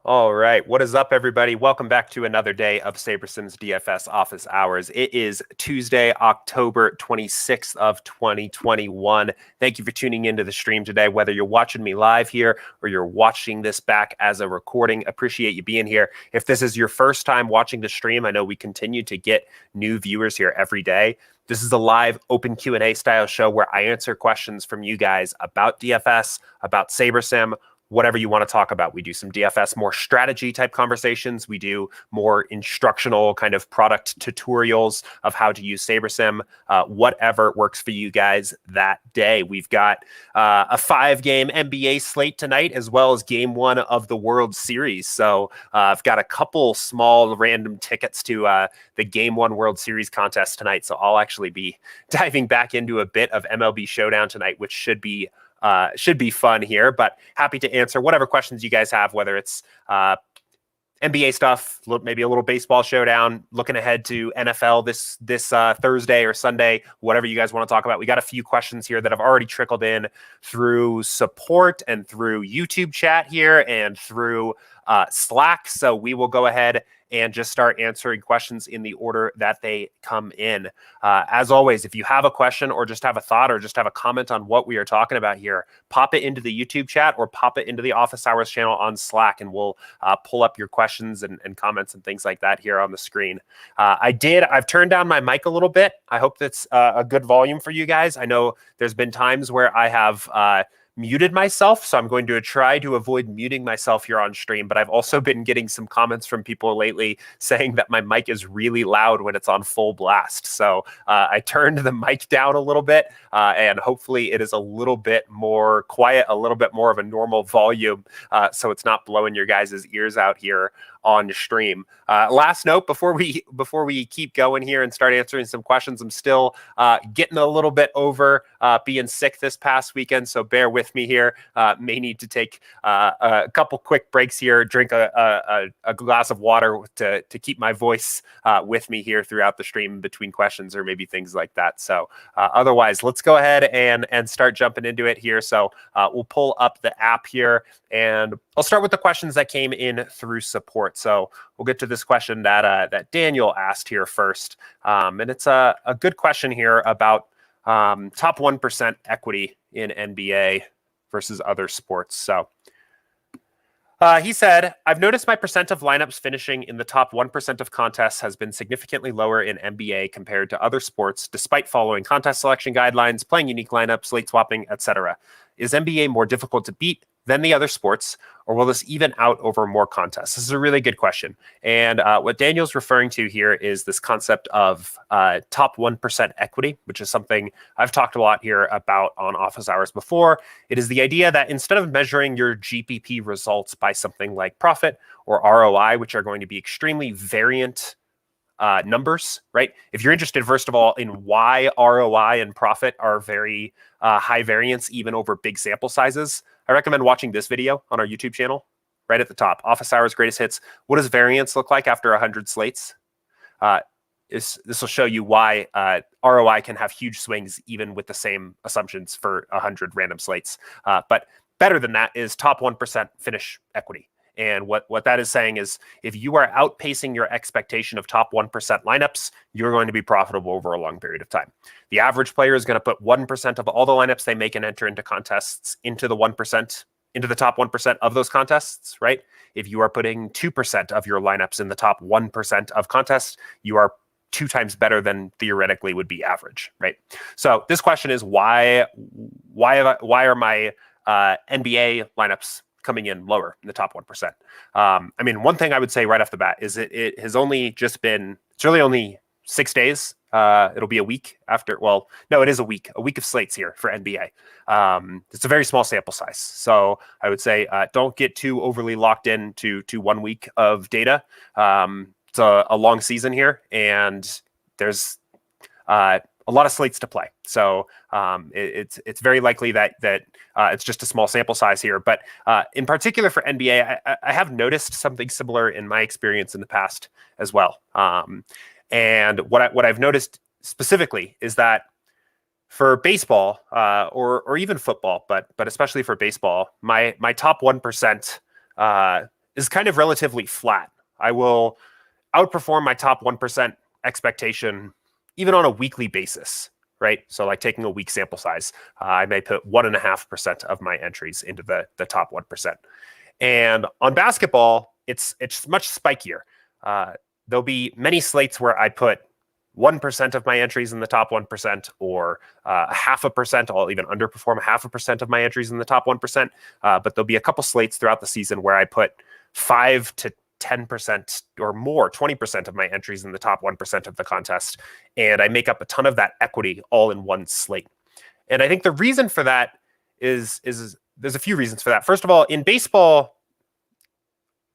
All right. What is up, everybody? Welcome back to another day of SaberSim's DFS Office Hours. It is Tuesday, October 26th of 2021. Thank you for tuning into the stream today, whether you're watching me live here or you're watching this back as a recording. Appreciate you being here. If this is your first time watching the stream, I know we continue to get new viewers here every day. This is a live open Q&A style show where I answer questions from you guys about DFS, about SaberSim, whatever you want to talk about. We do some DFS, more strategy type conversations. We do more instructional kind of product tutorials of how to use SaberSim, whatever works for you guys that day. We've got a 5-game NBA slate tonight, as well as game 1 of the World Series. So I've got a couple small random tickets to the game 1 World Series contest tonight. So I'll actually be diving back into a bit of MLB Showdown tonight, which should be fun here, but happy to answer whatever questions you guys have, whether it's NBA stuff, maybe a little baseball showdown, looking ahead to NFL this Thursday or Sunday, whatever you guys want to talk about. We got a few questions here that have already trickled in through support and through YouTube chat here and through Slack. So we will go ahead and just start answering questions in the order that they come in. As always, if you have a question or just have a thought or just have a comment on what we are talking about here, pop it into the YouTube chat or pop it into the Office Hours channel on Slack, and we'll pull up your questions and comments and things like that here on the screen. I've turned down my mic a little bit. I hope that's a good volume for you guys. I know there's been times where I have muted myself, so I'm going to try to avoid muting myself here on stream, but I've also been getting some comments from people lately saying that my mic is really loud when it's on full blast. So I turned the mic down a little bit, and hopefully it is a little bit more quiet, a little bit more of a normal volume, so it's not blowing your guys' ears out here on stream. Last note before we keep going here and start answering some questions, I'm still getting a little bit over being sick this past weekend, so bear with me here. May need to take a couple quick breaks here, drink a glass of water to keep my voice with me here throughout the stream between questions or maybe things like that. So otherwise, let's go ahead and start jumping into it here. So we'll pull up the app here, and I'll start with the questions that came in through support. So we'll get to this question that Daniel asked here first. And it's a good question here about top 1% equity in NBA versus other sports. So he said, I've noticed my percent of lineups finishing in the top 1% of contests has been significantly lower in NBA compared to other sports, despite following contest selection guidelines, playing unique lineups, late swapping, etc. Is NBA more difficult to beat than the other sports, or will this even out over more contests? This is a really good question. And what Daniel's referring to here is this concept of top 1% equity, which is something I've talked a lot here about on Office Hours before. It is the idea that instead of measuring your GPP results by something like profit or ROI, which are going to be extremely variant numbers, right? If you're interested, first of all, in why ROI and profit are very high variance, even over big sample sizes, I recommend watching this video on our YouTube channel right at the top. Office Hours Greatest Hits. What does variance look like after 100 slates? This will show you why ROI can have huge swings even with the same assumptions for 100 random slates. But better than that is top 1% finish equity. And what that is saying is if you are outpacing your expectation of top 1% lineups, you're going to be profitable over a long period of time. The average player is going to put 1% of all the lineups they make and enter into contests into the 1%, into the top 1% of those contests, right? If you are putting 2% of your lineups in the top 1% of contests, you are 2 times better than theoretically would be average, right? So this question is why are my NBA lineups coming in lower in the top 1%. I mean, one thing I would say right off the bat is it has only just been, it's really only 6 days. It'll be a week after, well, no, it is a week of slates here for NBA. It's a very small sample size. So I would say don't get too overly locked in to 1 week of data. It's a long season here, and there's a lot of slates to play. So it's very likely that it's just a small sample size here. But in particular for NBA, I have noticed something similar in my experience in the past as well. And what I've noticed specifically is that for baseball or even football, but especially for baseball, my top 1% is kind of relatively flat. I will outperform my top 1% expectation even on a weekly basis, right? So like taking a week sample size, I may put 1.5% of my entries into the top 1%. And on basketball, it's much spikier. There'll be many slates where I put 1% of my entries in the top 1%, or 0.5%. I'll even underperform 0.5% of my entries in the top 1%. But there'll be a couple slates throughout the season where I put 5 to 10% or more, 20% of my entries in the top 1% of the contest. And I make up a ton of that equity all in one slate. And I think the reason for that is there's a few reasons for that. First of all, in baseball,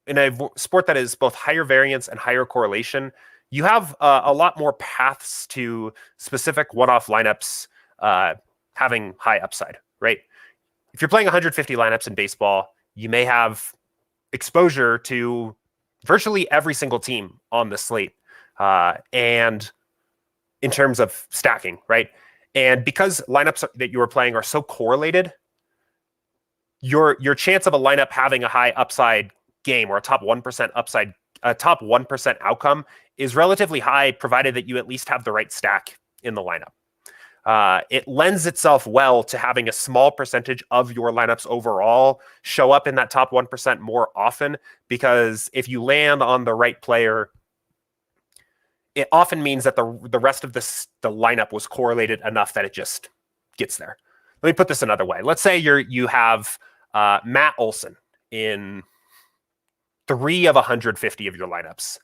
in a sport that is both higher variance and higher correlation, you have a lot more paths to specific one-off lineups having high upside, right? If you're playing 150 lineups in baseball, you may have exposure to virtually every single team on the slate, and in terms of stacking, right? And because lineups that you are playing are so correlated, your chance of a lineup having a high upside game or a top 1% upside, a top 1% outcome is relatively high, provided that you at least have the right stack in the lineup. It lends itself well to having a small percentage of your lineups overall show up in that top 1% more often, because if you land on the right player, it often means that the rest of the lineup was correlated enough that it just gets there. Let me put this another way. Let's say you have Matt Olson in 3 of 150 of your lineups,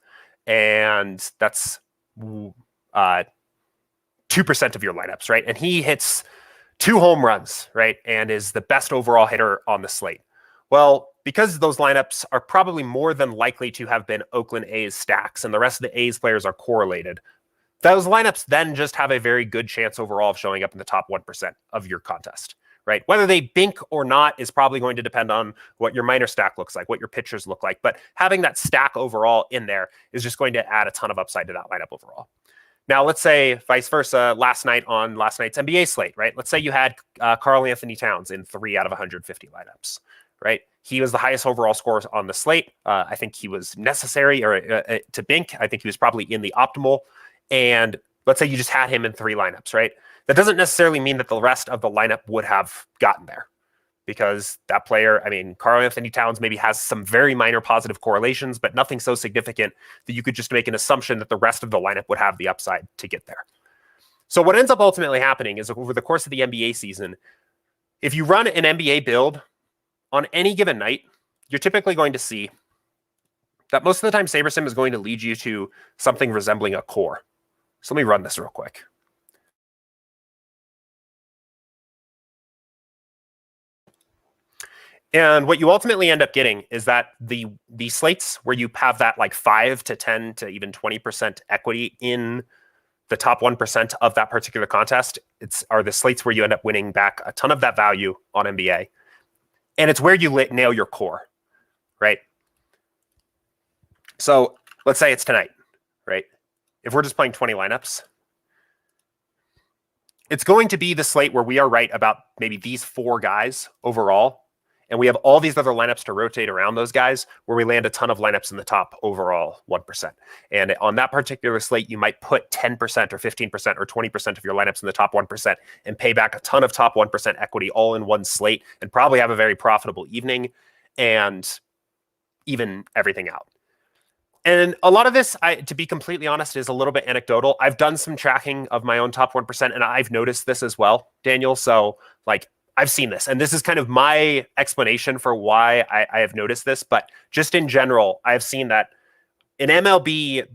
and that's 2% of your lineups, right? And he hits 2 home runs, right? And is the best overall hitter on the slate. Well, because those lineups are probably more than likely to have been Oakland A's stacks, and the rest of the A's players are correlated, those lineups then just have a very good chance overall of showing up in the top 1% of your contest, right? Whether they bink or not is probably going to depend on what your minor stack looks like, what your pitchers look like. But having that stack overall in there is just going to add a ton of upside to that lineup overall. Now, let's say vice versa, last night's NBA slate, right? Let's say you had Karl Anthony Towns in 3 out of 150 lineups, right? He was the highest overall scorer on the slate. I think he was necessary to bink. I think he was probably in the optimal. And let's say you just had him in 3 lineups, right? That doesn't necessarily mean that the rest of the lineup would have gotten there, because that player, I mean, Karl Anthony Towns maybe has some very minor positive correlations, but nothing so significant that you could just make an assumption that the rest of the lineup would have the upside to get there. So what ends up ultimately happening is, over the course of the NBA season, if you run an NBA build on any given night, you're typically going to see that most of the time SaberSim is going to lead you to something resembling a core. So let me run this real quick. And what you ultimately end up getting is that the slates where you have that like 5 to 10 to even 20% equity in the top 1% of that particular contest, are the slates where you end up winning back a ton of that value on NBA. And it's where you nail your core, right? So let's say it's tonight, right? If we're just playing 20 lineups, it's going to be the slate where we are right about maybe these 4 guys overall. And we have all these other lineups to rotate around those guys, where we land a ton of lineups in the top overall 1%. And on that particular slate, you might put 10% or 15% or 20% of your lineups in the top 1% and pay back a ton of top 1% equity all in one slate, and probably have a very profitable evening and even everything out. And a lot of this, to be completely honest, is a little bit anecdotal. I've done some tracking of my own top 1%, and I've noticed this as well, Daniel. So like, I've seen this, and this is kind of my explanation for why I have noticed this. But just in general, I've seen that in MLB,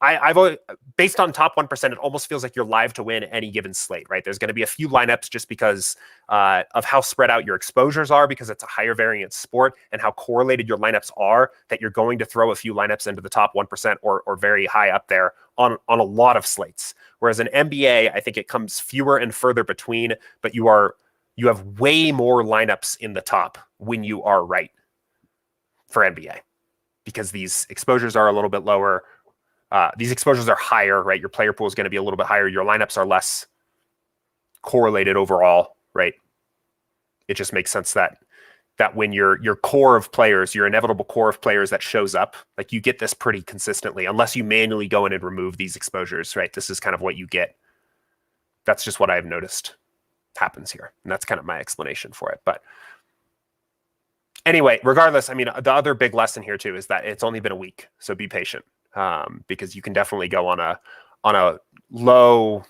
I've always, based on top 1%, it almost feels like you're live to win any given slate, right? There's going to be a few lineups just because of how spread out your exposures are, because it's a higher variance sport, and how correlated your lineups are, that you're going to throw a few lineups into the top 1% or very high up there on a lot of slates. Whereas in NBA, I think it comes fewer and further between, but you have way more lineups in the top when you are right for NBA, because these exposures are a little bit lower. These exposures are higher, right? Your player pool is going to be a little bit higher. Your lineups are less correlated overall, right? It just makes sense that that when your core of players, your inevitable core of players that shows up, like you get this pretty consistently, unless you manually go in and remove these exposures, right? This is kind of what you get. That's just what I've noticed happens here. And that's kind of my explanation for it. But anyway, regardless, I mean, the other big lesson here too is that it's only been a week. So be patient, because you can definitely go on a low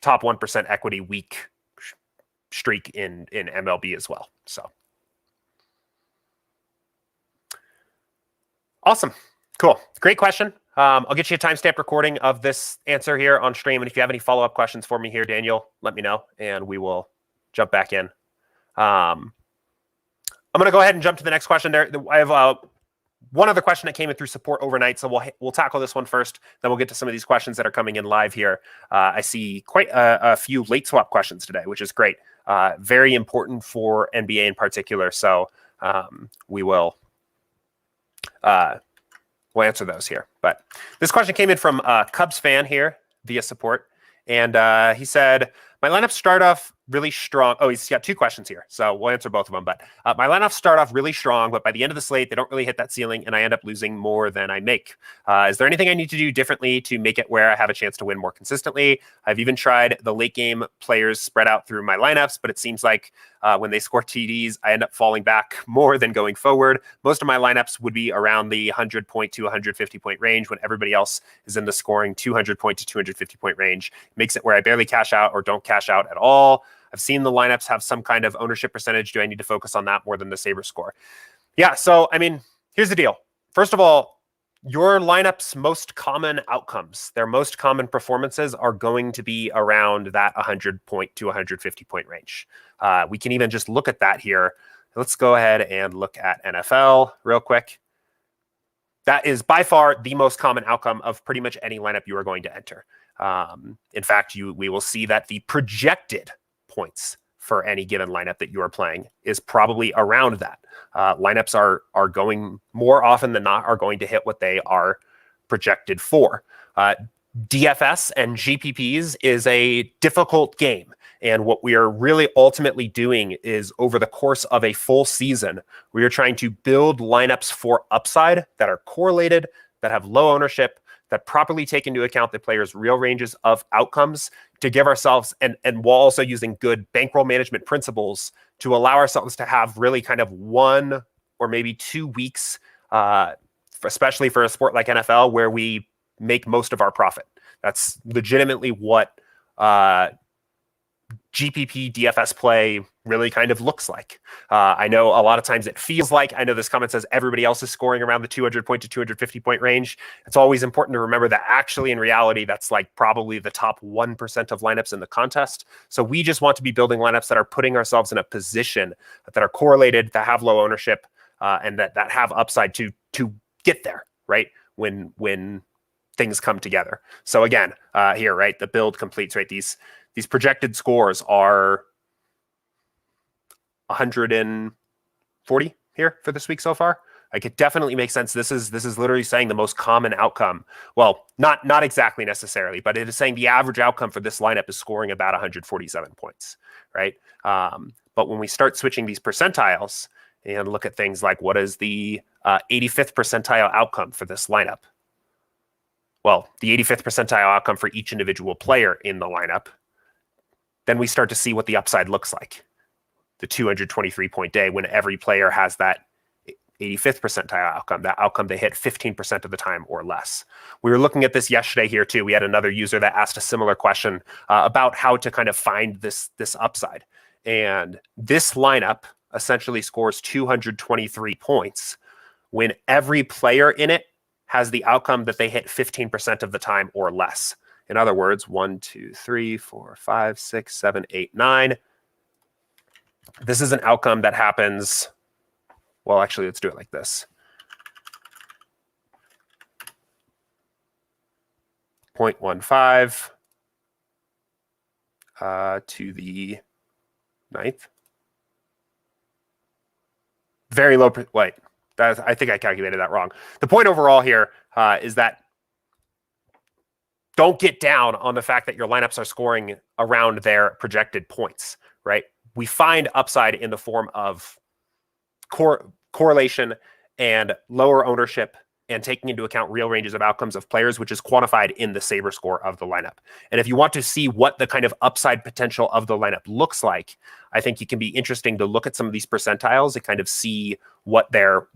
top 1% equity week streak in MLB as well. So awesome. Cool. Great question. I'll get you a timestamp recording of this answer here on stream. And if you have any follow-up questions for me here, Daniel, let me know and we will jump back in. I'm going to go ahead and jump to the next question there. I have one other question that came in through support overnight. So we'll tackle this one first. Then we'll get to some of these questions that are coming in live here. I see quite a few late swap questions today, which is great. Very important for NBA in particular. So we will we'll answer those here. But this question came in from Cubs fan here via support. And he said, my lineups start off really strong. Oh, he's got two questions here, so we'll answer both of them. But my lineups start off really strong, but by the end of the slate, they don't really hit that ceiling, and I end up losing more than I make. Is there anything I need to do differently to make it where I have a chance to win more consistently? I've even tried the late game players spread out through my lineups, but it seems like when they score TDs, I end up falling back more than going forward. Most of my lineups would be around the 100-point to 150-point range when everybody else is in the scoring 200-point to 250-point range. It makes it where I barely cash out or don't cash out at all. I've seen the lineups have some kind of ownership percentage. Do I need to focus on that more than the Saber score? Yeah, so, I mean, here's the deal. First of all, your lineup's most common outcomes, their most common performances are going to be around that 100-point to 150-point range. We can even just look at that here. Let's go ahead and look at NFL real quick. That is by far the most common outcome of pretty much any lineup you are going to enter. In fact, we will see that the projected points for any given lineup that you are playing is probably around that. Lineups are going more often than not are going to hit what they are projected for. DFS and GPPs is a difficult game. And what we are really ultimately doing is over the course of a full season, we are trying to build lineups for upside that are correlated, that have low ownership, that properly take into account the player's real ranges of outcomes to give ourselves, and while also using good bankroll management principles to allow ourselves to have really kind of 1 or maybe 2 weeks, especially for a sport like NFL, where we make most of our profit. That's legitimately what GPP DFS play really kind of looks like. I know a lot of times it feels like, I know this comment says everybody else is scoring around the 200-point to 250-point range. It's always important to remember that actually in reality, that's like probably the top 1% of lineups in the contest. So we just want to be building lineups that are putting ourselves in a position that are correlated, that have low ownership, and that have upside to get there, right? When things come together. So again, here, right, the build completes, right? These projected scores are 140 here for this week so far. Like, it definitely makes sense. This is literally saying the most common outcome. Well, not exactly necessarily, but it is saying the average outcome for this lineup is scoring about 147 points, right? But when we start switching these percentiles and look at things like what is the 85th percentile outcome for this lineup? Well, the 85th percentile outcome for each individual player in the lineup, then we start to see what the upside looks like. The 223-point day when every player has that 85th percentile outcome, that outcome they hit 15% of the time or less. We were looking at this yesterday here too. We had another user that asked a similar question about how to kind of find this upside. And this lineup essentially scores 223 points when every player in it has the outcome that they hit 15% of the time or less. In other words, 1, 2, 3, 4, 5, 6, 7, 8, 9. This is an outcome that happens. Well, actually, let's do it like this. 0.15 to the 9th. Very low. Wait, I think I calculated that wrong. The point overall here is that don't get down on the fact that your lineups are scoring around their projected points, right? We find upside in the form of correlation and lower ownership and taking into account real ranges of outcomes of players, which is quantified in the Saber score of the lineup. And if you want to see what the kind of upside potential of the lineup looks like, I think it can be interesting to look at some of these percentiles and kind of see what their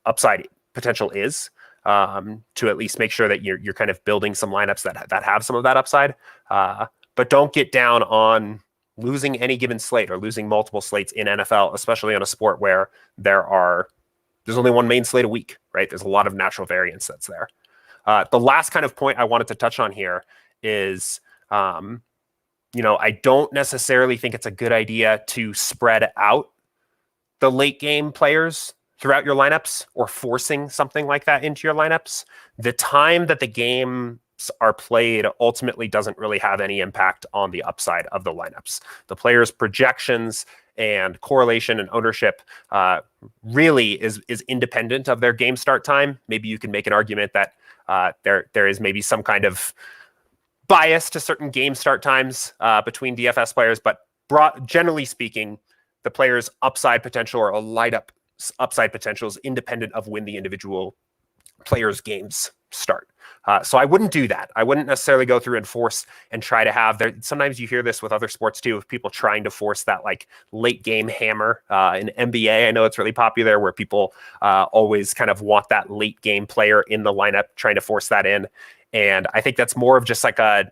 upside potential is, to at least make sure that you're kind of building some lineups that have some of that upside. But don't get down on losing any given slate or losing multiple slates in NFL, especially on a sport where there's only one main slate a week, right? There's a lot of natural variance that's there. The last kind of point I wanted to touch on here is, I don't necessarily think it's a good idea to spread out the late game players throughout your lineups or forcing something like that into your lineups. The time that the games are played ultimately doesn't really have any impact on the upside of the lineups. The players' projections and correlation and ownership really is independent of their game start time. Maybe you can make an argument that there is maybe some kind of bias to certain game start times between DFS players, but generally speaking, the player's upside potential or a light up upside potential is independent of when the individual player's games start. So I wouldn't do that. I wouldn't necessarily go through and force and try to have there. Sometimes you hear this with other sports too, of people trying to force that like late game hammer. In NBA, I know it's really popular where people always kind of want that late game player in the lineup, trying to force that in. And I think that's more of just like a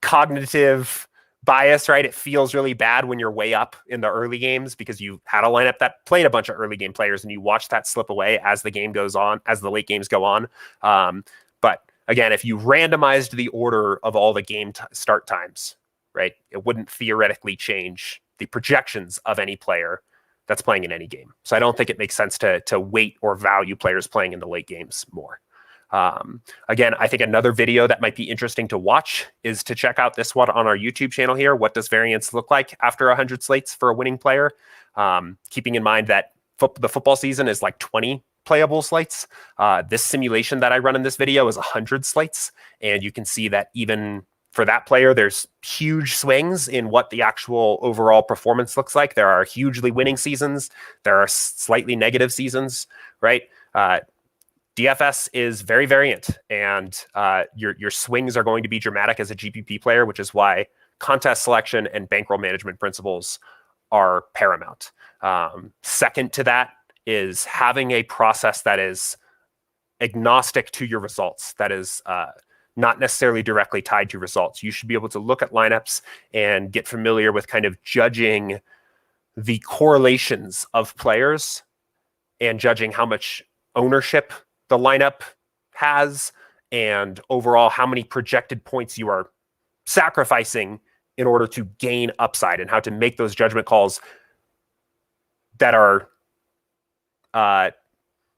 cognitive bias, right? It feels really bad when you're way up in the early games because you had a lineup that played a bunch of early game players and you watch that slip away as the game goes on, as the late games go on. But again, if you randomized the order of all the game start times, right, it wouldn't theoretically change the projections of any player that's playing in any game. So I don't think it makes sense to weight or value players playing in the late games more. Again, I think another video that might be interesting to watch is to check out this one on our YouTube channel here. What does variance look like after 100 slates for a winning player? Keeping in mind that the football season is like 20 playable slates. This simulation that I run in this video is 100 slates. And you can see that even for that player, there's huge swings in what the actual overall performance looks like. There are hugely winning seasons. There are slightly negative seasons, right? DFS is very variant, and your swings are going to be dramatic as a GPP player, which is why contest selection and bankroll management principles are paramount. Second to that is having a process that is agnostic to your results, that is not necessarily directly tied to results. You should be able to look at lineups and get familiar with kind of judging the correlations of players and judging how much ownership the lineup has and overall how many projected points you are sacrificing in order to gain upside, and how to make those judgment calls that are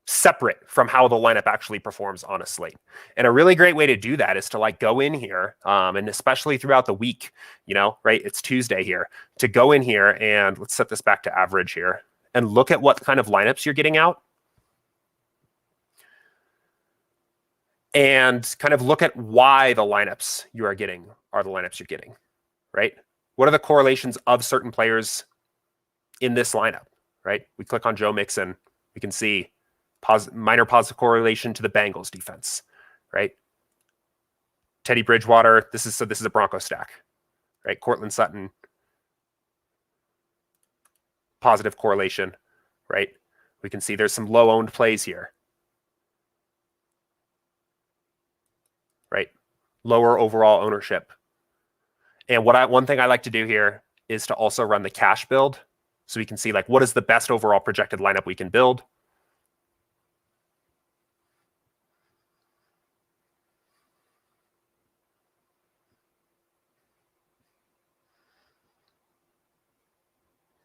separate from how the lineup actually performs on a slate. And a really great way to do that is to like go in here, and especially throughout the week, right? It's Tuesday here, to go in here and let's set this back to average here and look at what kind of lineups you're getting out. And kind of look at why the lineups you are getting are the lineups you're getting, right? What are the correlations of certain players in this lineup, right? We click on Joe Mixon, we can see minor positive correlation to the Bengals defense, right? Teddy Bridgewater, this is a Bronco stack, right? Cortland Sutton, positive correlation, right? We can see there's some low owned plays here, right? Lower overall ownership. And one thing I like to do here is to also run the cash build, so we can see like what is the best overall projected lineup we can build.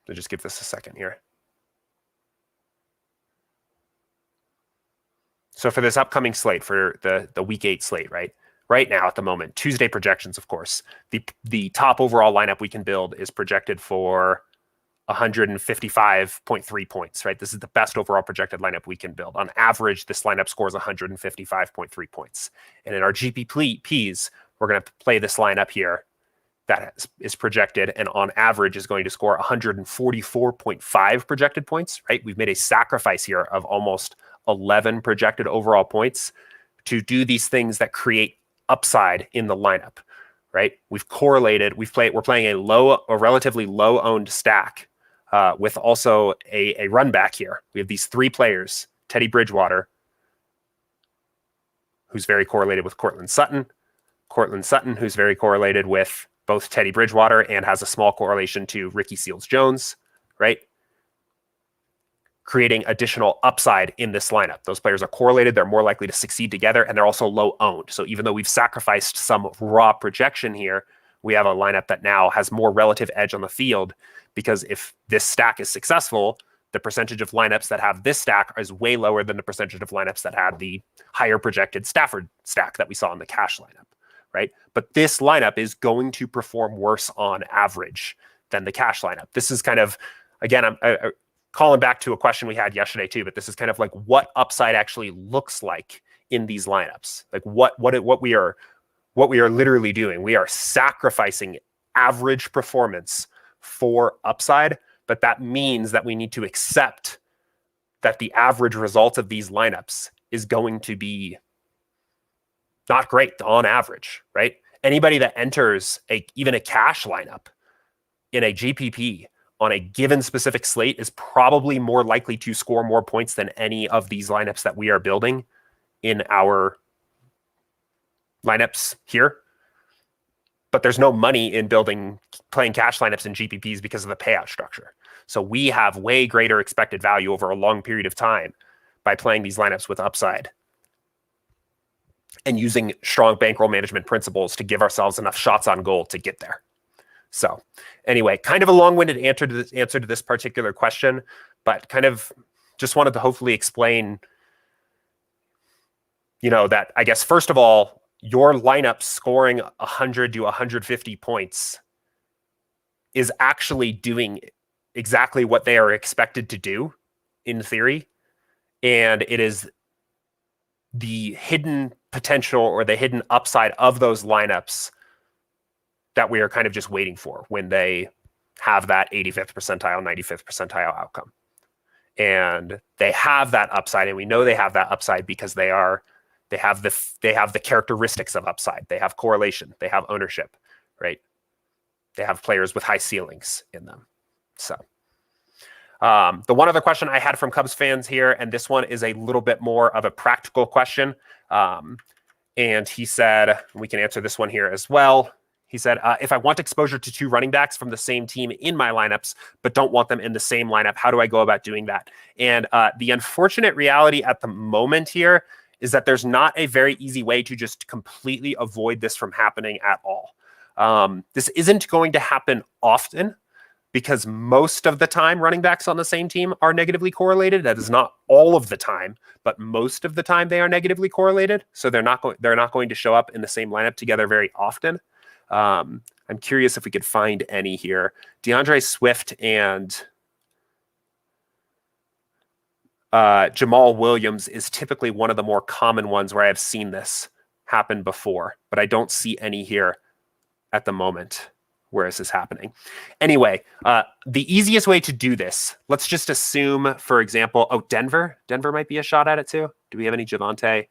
So just give this a second here. So for this upcoming slate, for the week 8 slate, right now at the moment, Tuesday projections, of course, the top overall lineup we can build is projected for 155.3 points, right? This is the best overall projected lineup we can build. On average, this lineup scores 155.3 points. And in our GPPs, we're going to play this lineup here that is projected and on average is going to score 144.5 projected points, right? We've made a sacrifice here of almost 11 projected overall points to do these things that create upside in the lineup, right? We've correlated, we're playing a relatively low owned stack with also a run back here. We have these three players, Teddy Bridgewater, who's very correlated with Courtland Sutton, who's very correlated with both Teddy Bridgewater and has a small correlation to Ricky Seals-Jones, right? Creating additional upside in this lineup. Those players are correlated. They're more likely to succeed together, and they're also low owned. So even though we've sacrificed some raw projection here, we have a lineup that now has more relative edge on the field, because if this stack is successful, the percentage of lineups that have this stack is way lower than the percentage of lineups that had the higher projected Stafford stack that we saw in the cash lineup, right? But this lineup is going to perform worse on average than the cash lineup. This is kind of, again, I'm calling back to a question we had yesterday too, but this is kind of like what upside actually looks like in these lineups. Like what we are literally doing. We are sacrificing average performance for upside, but that means that we need to accept that the average result of these lineups is going to be not great on average, right? Anybody that enters even a cash lineup in a GPP on a given specific slate is probably more likely to score more points than any of these lineups that we are building in our lineups here. But there's no money in playing cash lineups in GPPs because of the payout structure. So we have way greater expected value over a long period of time by playing these lineups with upside and using strong bankroll management principles to give ourselves enough shots on goal to get there. So anyway, kind of a long-winded answer to this particular question, but kind of just wanted to hopefully explain, that I guess, first of all, your lineup scoring 100 to 150 points is actually doing exactly what they are expected to do in theory. And it is the hidden potential or the hidden upside of those lineups that we are kind of just waiting for when they have that 85th percentile, 95th percentile outcome. And they have that upside, and we know they have that upside because they have the characteristics of upside. They have correlation, they have ownership, right? They have players with high ceilings in them. So the one other question I had from Cubs fans here, and this one is a little bit more of a practical question. And he said, we can answer this one here as well. He said, if I want exposure to two running backs from the same team in my lineups, but don't want them in the same lineup, how do I go about doing that? And the unfortunate reality at the moment here is that there's not a very easy way to just completely avoid this from happening at all. This isn't going to happen often because most of the time running backs on the same team are negatively correlated. That is not all of the time, but most of the time they are negatively correlated. So they're not going to show up in the same lineup together very often. I'm curious if we could find any here. DeAndre Swift and Jamal Williams is typically one of the more common ones where I have seen this happen before, but I don't see any here at the moment where this is happening. Anyway, the easiest way to do this, let's just assume, for example, Denver might be a shot at it too. Do we have any Javonte?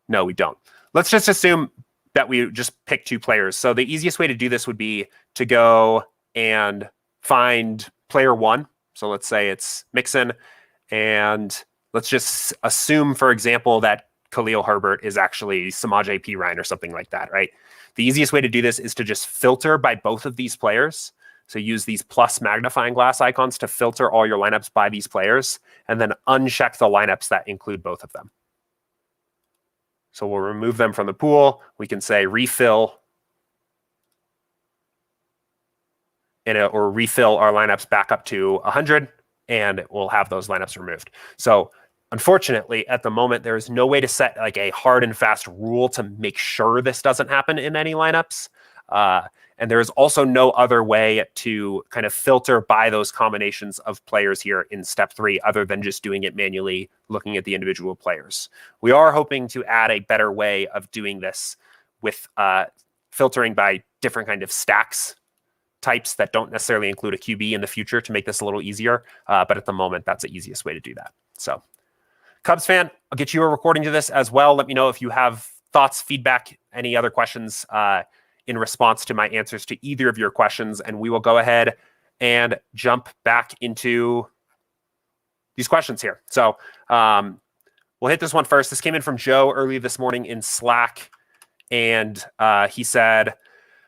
No, we don't. Let's just assume that we just pick two players. So the easiest way to do this would be to go and find player one. So let's say it's Mixon, and let's just assume, for example, that Khalil Herbert is actually Samaje Perine or something like that, right? The easiest way to do this is to just filter by both of these players. So use these plus magnifying glass icons to filter all your lineups by these players, and then uncheck the lineups that include both of them. So we'll remove them from the pool. We can say refill, or refill our lineups back up to 100, and we'll have those lineups removed. So unfortunately, at the moment, there is no way to set like a hard and fast rule to make sure this doesn't happen in any lineups. And there is also no other way to kind of filter by those combinations of players here in step 3, other than just doing it manually, looking at the individual players. We are hoping to add a better way of doing this with filtering by different kind of stacks types that don't necessarily include a QB in the future to make this a little easier. But at the moment, that's the easiest way to do that. So Cubs fan, I'll get you a recording to this as well. Let me know if you have thoughts, feedback, any other questions in response to my answers to either of your questions. And we will go ahead and jump back into these questions here. So we'll hit this one first. This came in from Joe early this morning in Slack. And he said,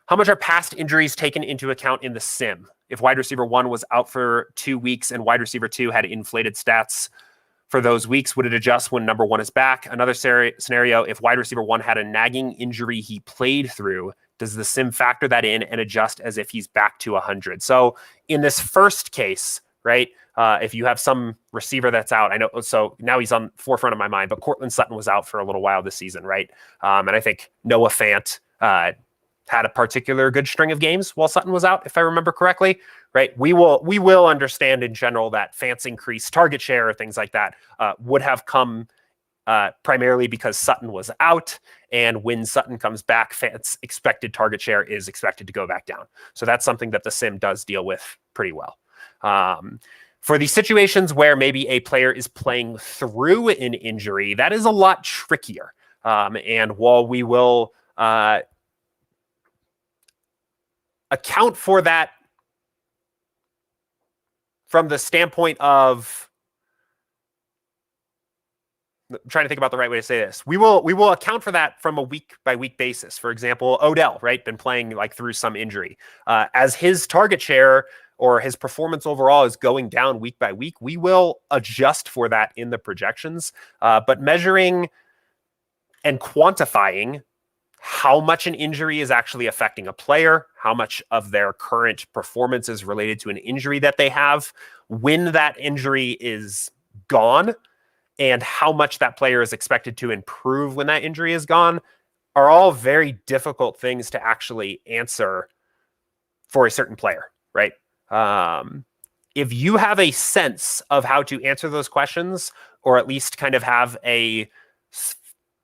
how much are past injuries taken into account in the sim? If wide receiver 1 was out for 2 weeks and wide receiver 2 had inflated stats for those weeks, would it adjust when number 1 is back? Another scenario, if wide receiver 1 had a nagging injury he played through, does the sim factor that in and adjust as if he's back to 100? So in this first case, right, if you have some receiver that's out, I know, so now he's on forefront of my mind, but Cortland Sutton was out for a little while this season, right? And I think Noah Fant had a particular good string of games while Sutton was out, if I remember correctly, right? We will understand in general that Fant's increased target share or things like that would have come primarily because Sutton was out. And when Sutton comes back, Fant's expected target share is expected to go back down. So that's something that the sim does deal with pretty well. For the situations where maybe a player is playing through an injury, that is a lot trickier. And while we will account for that from the standpoint of, I'm trying to think about the right way to say this. We will account for that from a week by week basis. For example, Odell, right, been playing like through some injury. As his target share or his performance overall is going down week by week, we will adjust for that in the projections. But measuring and quantifying how much an injury is actually affecting a player, how much of their current performance is related to an injury that they have, when that injury is gone, and how much that player is expected to improve when that injury is gone, are all very difficult things to actually answer for a certain player, right? If you have a sense of how to answer those questions, or at least kind of have a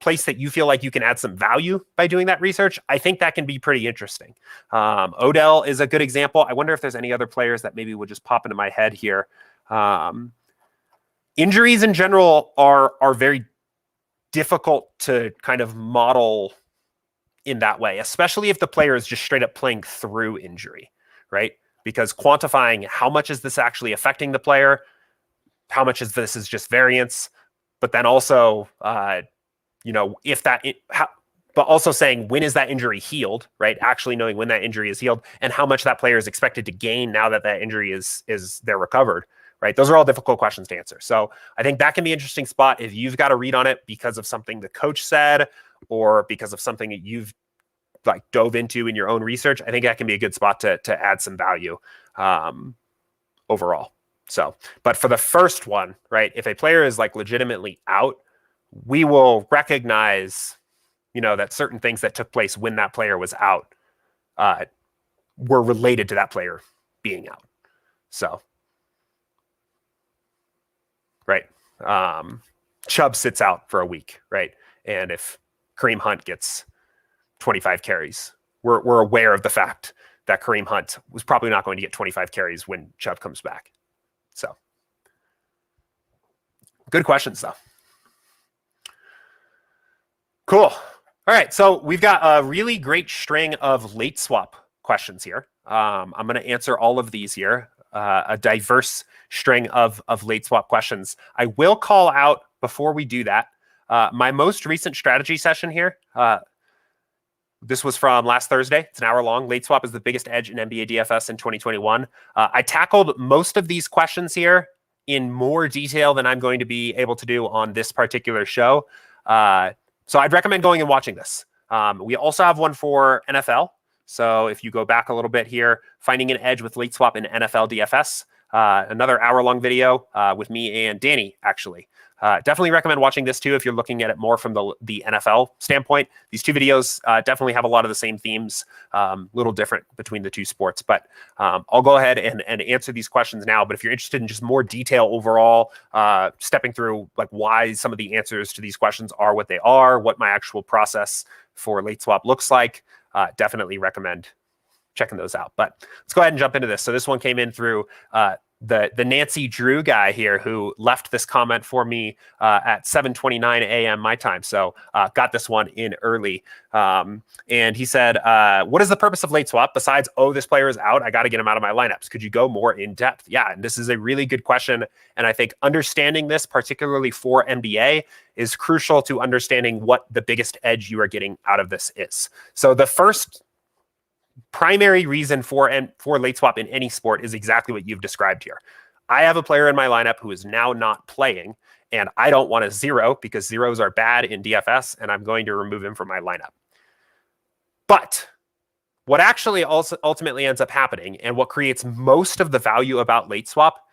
place that you feel like you can add some value by doing that research, I think that can be pretty interesting. Odell is a good example. I wonder if there's any other players that maybe would just pop into my head here. Injuries in general are very difficult to kind of model in that way, especially if the player is just straight up playing through injury, right? Because quantifying how much is this actually affecting the player, how much is this is just variance, but then also, if that, but also saying when is that injury healed, right? Actually knowing when that injury is healed and how much that player is expected to gain now that that injury is they're recovered, right? Those are all difficult questions to answer. So I think that can be an interesting spot if you've got to read on it because of something the coach said or because of something that you've like dove into in your own research. I think that can be a good spot to add some value overall. So, but for the first one, right, if a player is like legitimately out, we will recognize, that certain things that took place when that player was out were related to that player being out. So, right. Chubb sits out for a week, right? And if Kareem Hunt gets 25 carries, we're aware of the fact that Kareem Hunt was probably not going to get 25 carries when Chubb comes back. So, good questions, though. Cool. All right. So we've got a really great string of late swap questions here. I'm going to answer all of these here, a diverse string of late swap questions. I will call out before we do that, my most recent strategy session here. This was from last Thursday. It's an hour long. Late swap is the biggest edge in NBA DFS in 2021. I tackled most of these questions here in more detail than I'm going to be able to do on this particular show. So I'd recommend going and watching this. We also have one for NFL. So if you go back a little bit here, finding an edge with late swap in NFL DFS, another hour-long video with me and Danny, actually. Definitely recommend watching this too if you're looking at it more from the NFL standpoint. These two videos definitely have a lot of the same themes, little different between the two sports. But I'll go ahead and answer these questions now. But if you're interested in just more detail overall, stepping through like why some of the answers to these questions are what they are, what my actual process for late swap looks like, definitely recommend checking those out. But let's go ahead and jump into this. So this one came in through the Nancy Drew guy here, who left this comment for me at 7:29 a.m. my time. So got this one in early. And he said, what is the purpose of late swap besides, oh, this player is out, I got to get him out of my lineups? Could you go more in depth? Yeah, and this is a really good question. And I think understanding this, particularly for NBA, is crucial to understanding what the biggest edge you are getting out of this is. So the first primary reason for late swap in any sport is exactly what you've described here. I have a player in my lineup who is now not playing, and I don't want a zero because zeros are bad in DFS, and I'm going to remove him from my lineup. But what actually also ultimately ends up happening, and what creates most of the value about late swap,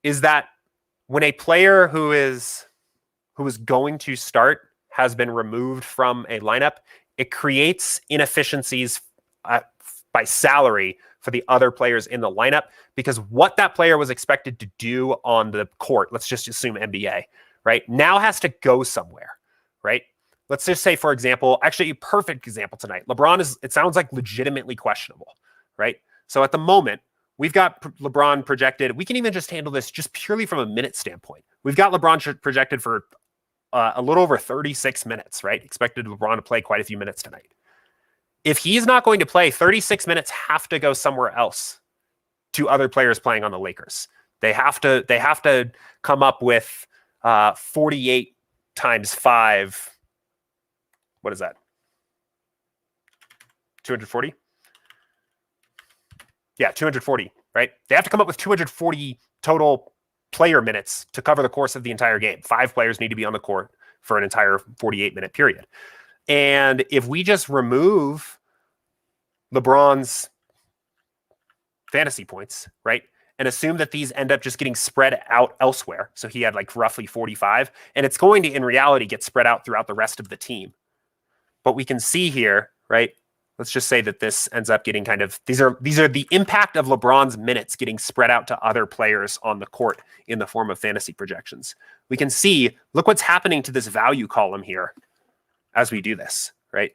is that when a player who is going to start has been removed from a lineup, it creates inefficiencies by salary for the other players in the lineup, because what that player was expected to do on the court, let's just assume NBA, right, now has to go somewhere, right? Let's just say, for example, actually a perfect example tonight, LeBron is, it sounds like legitimately questionable, right? So at the moment, we've got LeBron projected. We can even just handle this just purely from a minute standpoint. We've got LeBron projected for a little over 36 minutes, right? Expected LeBron to play quite a few minutes tonight. If he's not going to play, 36 minutes have to go somewhere else to other players playing on the Lakers. They have to come up with 48 times 5. What is that? 240? Yeah, 240, right? They have to come up with 240 total player minutes to cover the course of the entire game. 5 players need to be on the court for an entire 48-minute period. And if we just remove LeBron's fantasy points, right, and assume that these end up just getting spread out elsewhere, so he had like roughly 45, and it's going to, in reality, get spread out throughout the rest of the team. But we can see here, right, let's just say that this ends up getting kind of, these are the impact of LeBron's minutes getting spread out to other players on the court in the form of fantasy projections. We can see, look what's happening to this value column here as we do this, right?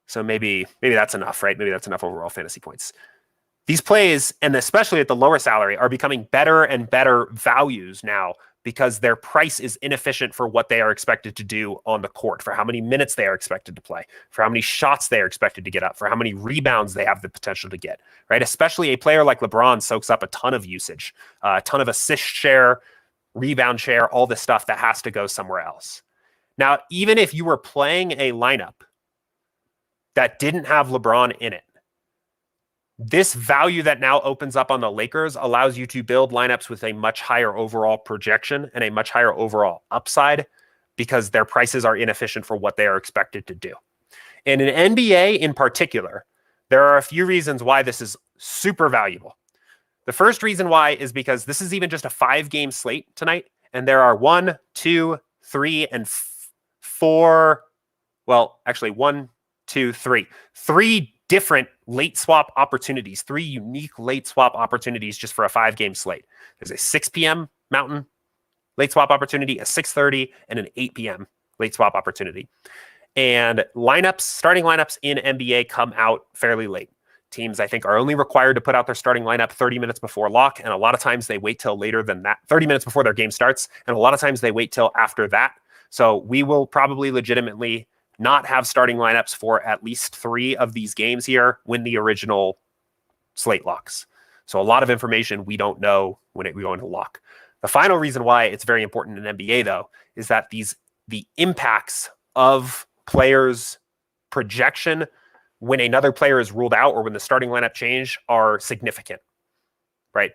So maybe that's enough, right? Maybe that's enough overall fantasy points. These plays, and especially at the lower salary, are becoming better and better values now because their price is inefficient for what they are expected to do on the court, for how many minutes they are expected to play, for how many shots they are expected to get up, for how many rebounds they have the potential to get, right? Especially a player like LeBron soaks up a ton of usage, a ton of assist share, rebound share, all this stuff that has to go somewhere else. Now, even if you were playing a lineup that didn't have LeBron in it, this value that now opens up on the Lakers allows you to build lineups with a much higher overall projection and a much higher overall upside because their prices are inefficient for what they are expected to do. And in NBA in particular, there are a few reasons why this is super valuable. The first reason why is because this is even just a 5-game slate tonight, and there are 1, 2, 3, and 4. Well, actually 1, 2, 3. 3 different late swap opportunities, 3 unique late swap opportunities just for a 5-game slate. There's a 6 p.m. Mountain late swap opportunity, a 6:30, and an 8 p.m. late swap opportunity. And starting lineups in NBA come out fairly late. Teams, I think, are only required to put out their starting lineup 30 minutes before lock, and a lot of times they wait till later than that, 30 minutes before their game starts, and a lot of times they wait till after that. So we will probably legitimately not have starting lineups for at least 3 of these games here when the original slate locks. So a lot of information we don't know when we go into lock. The final reason why it's very important in NBA, though, is that the impacts of players' projection when another player is ruled out or when the starting lineup change are significant, right?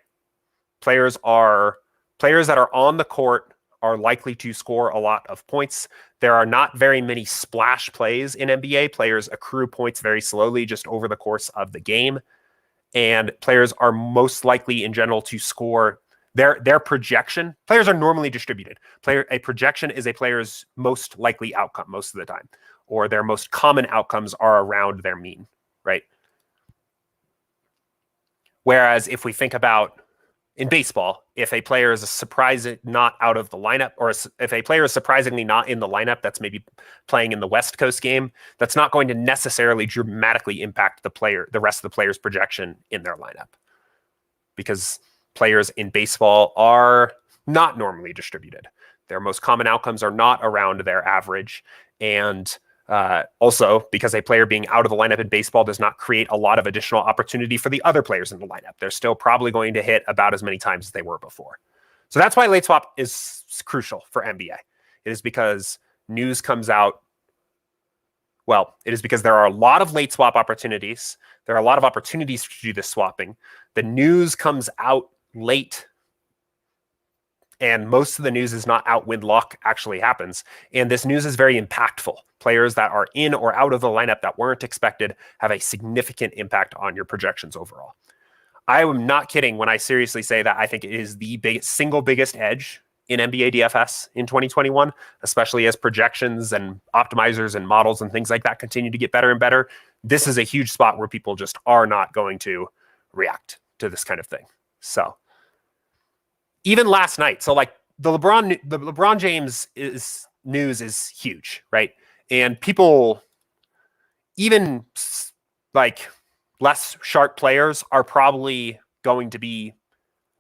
Players that are on the court are likely to score a lot of points. There are not very many splash plays in NBA. Players accrue points very slowly just over the course of the game. And players are most likely in general to score their projection. Players are normally distributed. A projection is a player's most likely outcome most of the time, or their most common outcomes are around their mean, right? Whereas if we think about in baseball, if a player is not out of the lineup, or if a player is surprisingly not in the lineup that's maybe playing in the West Coast game, that's not going to necessarily dramatically impact the rest of the player's projection in their lineup, because players in baseball are not normally distributed. Their most common outcomes are not around their average. And also, because a player being out of the lineup in baseball does not create a lot of additional opportunity for the other players in the lineup. They're still probably going to hit about as many times as they were before. So that's why late swap is crucial for NBA. It is because news comes out. Well, it is because there are a lot of late swap opportunities. There are a lot of opportunities to do this swapping. The news comes out late, and most of the news is not out when lock actually happens. And this news is very impactful. Players that are in or out of the lineup that weren't expected have a significant impact on your projections overall. I am not kidding when I seriously say that I think it is the single biggest edge in NBA DFS in 2021, especially as projections and optimizers and models and things like that continue to get better and better. This is a huge spot where people just are not going to react to this kind of thing. So even last night, so like the LeBron James news is huge, right? And people, even like less sharp players, are probably going to be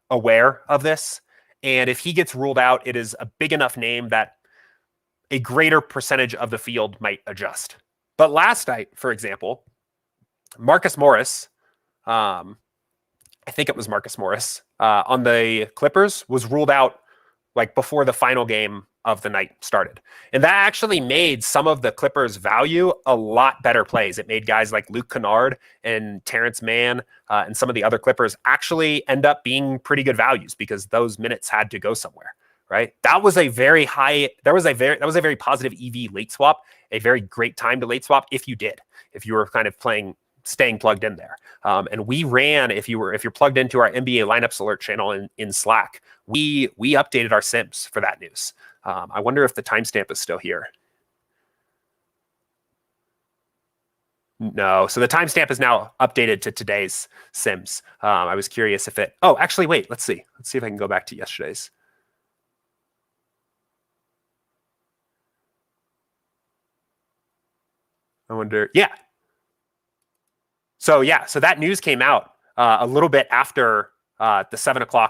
aware of this. And if he gets ruled out, it is a big enough name that a greater percentage of the field might adjust. But last night, for example, Marcus Morris, I think it was Marcus Morris, on the Clippers was ruled out like before the final game of the night started. And that actually made some of the Clippers' value a lot better plays. It made guys like Luke Kennard and Terrence Mann and some of the other Clippers actually end up being pretty good values because those minutes had to go somewhere, right? That was a very positive EV late swap, a very great time to late swap if you were kind of staying plugged in there. And we ran, if you're plugged into our NBA lineups alert channel in Slack, we updated our sims for that news. I wonder if the timestamp is still here. No, so the timestamp is now updated to today's sims. I was curious if it, oh, actually, wait, let's see if I can go back to yesterday's. I wonder, yeah. So that news came out a little bit after the 7:00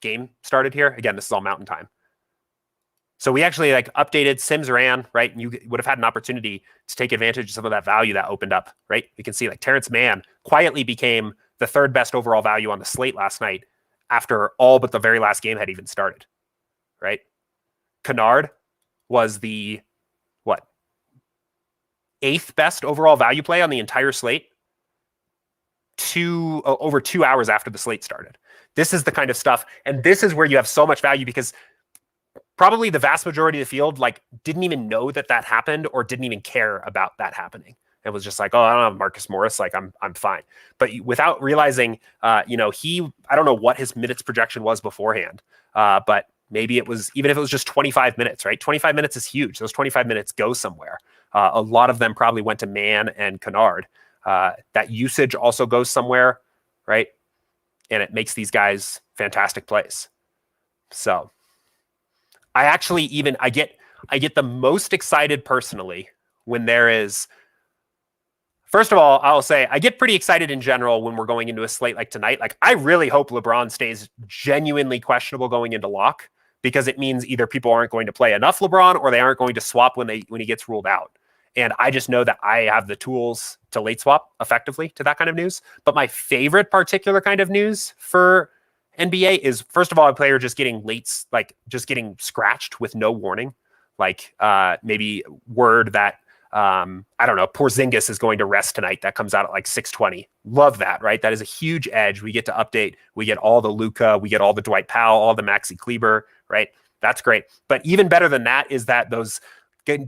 game started here. Again, this is all Mountain Time. So we actually updated, sims ran, right? And you would have had an opportunity to take advantage of some of that value that opened up, right? You can see Terrence Mann quietly became the third best overall value on the slate last night after all but the very last game had even started, right? Kennard was the, 8th best overall value play on the entire slate over 2 hours after the slate started. This is the kind of stuff, and this is where you have so much value because probably the vast majority of the field didn't even know that happened or didn't even care about that happening. It was just like, oh, I don't have Marcus Morris, I'm fine. But without realizing, I don't know what his minutes projection was beforehand, but maybe it was, even if it was just 25 minutes, right? 25 minutes is huge. Those 25 minutes go somewhere. A lot of them probably went to Mann and Kennard. That usage also goes somewhere, right? And it makes these guys fantastic plays. So I actually I get the most excited personally when there is, first of all, I'll say I get pretty excited in general when we're going into a slate like tonight. I really hope LeBron stays genuinely questionable going into lock, because it means either people aren't going to play enough LeBron or they aren't going to swap when he gets ruled out. And I just know that I have the tools to late swap effectively to that kind of news. But my favorite particular kind of news for NBA is, first of all, a player just getting just getting scratched with no warning. Maybe word that, I don't know, Porzingis is going to rest tonight. That comes out at 6:20. Love that, right? That is a huge edge. We get to update. We get all the Luka. We get all the Dwight Powell, all the Maxi Kleber, right? That's great. But even better than that is that those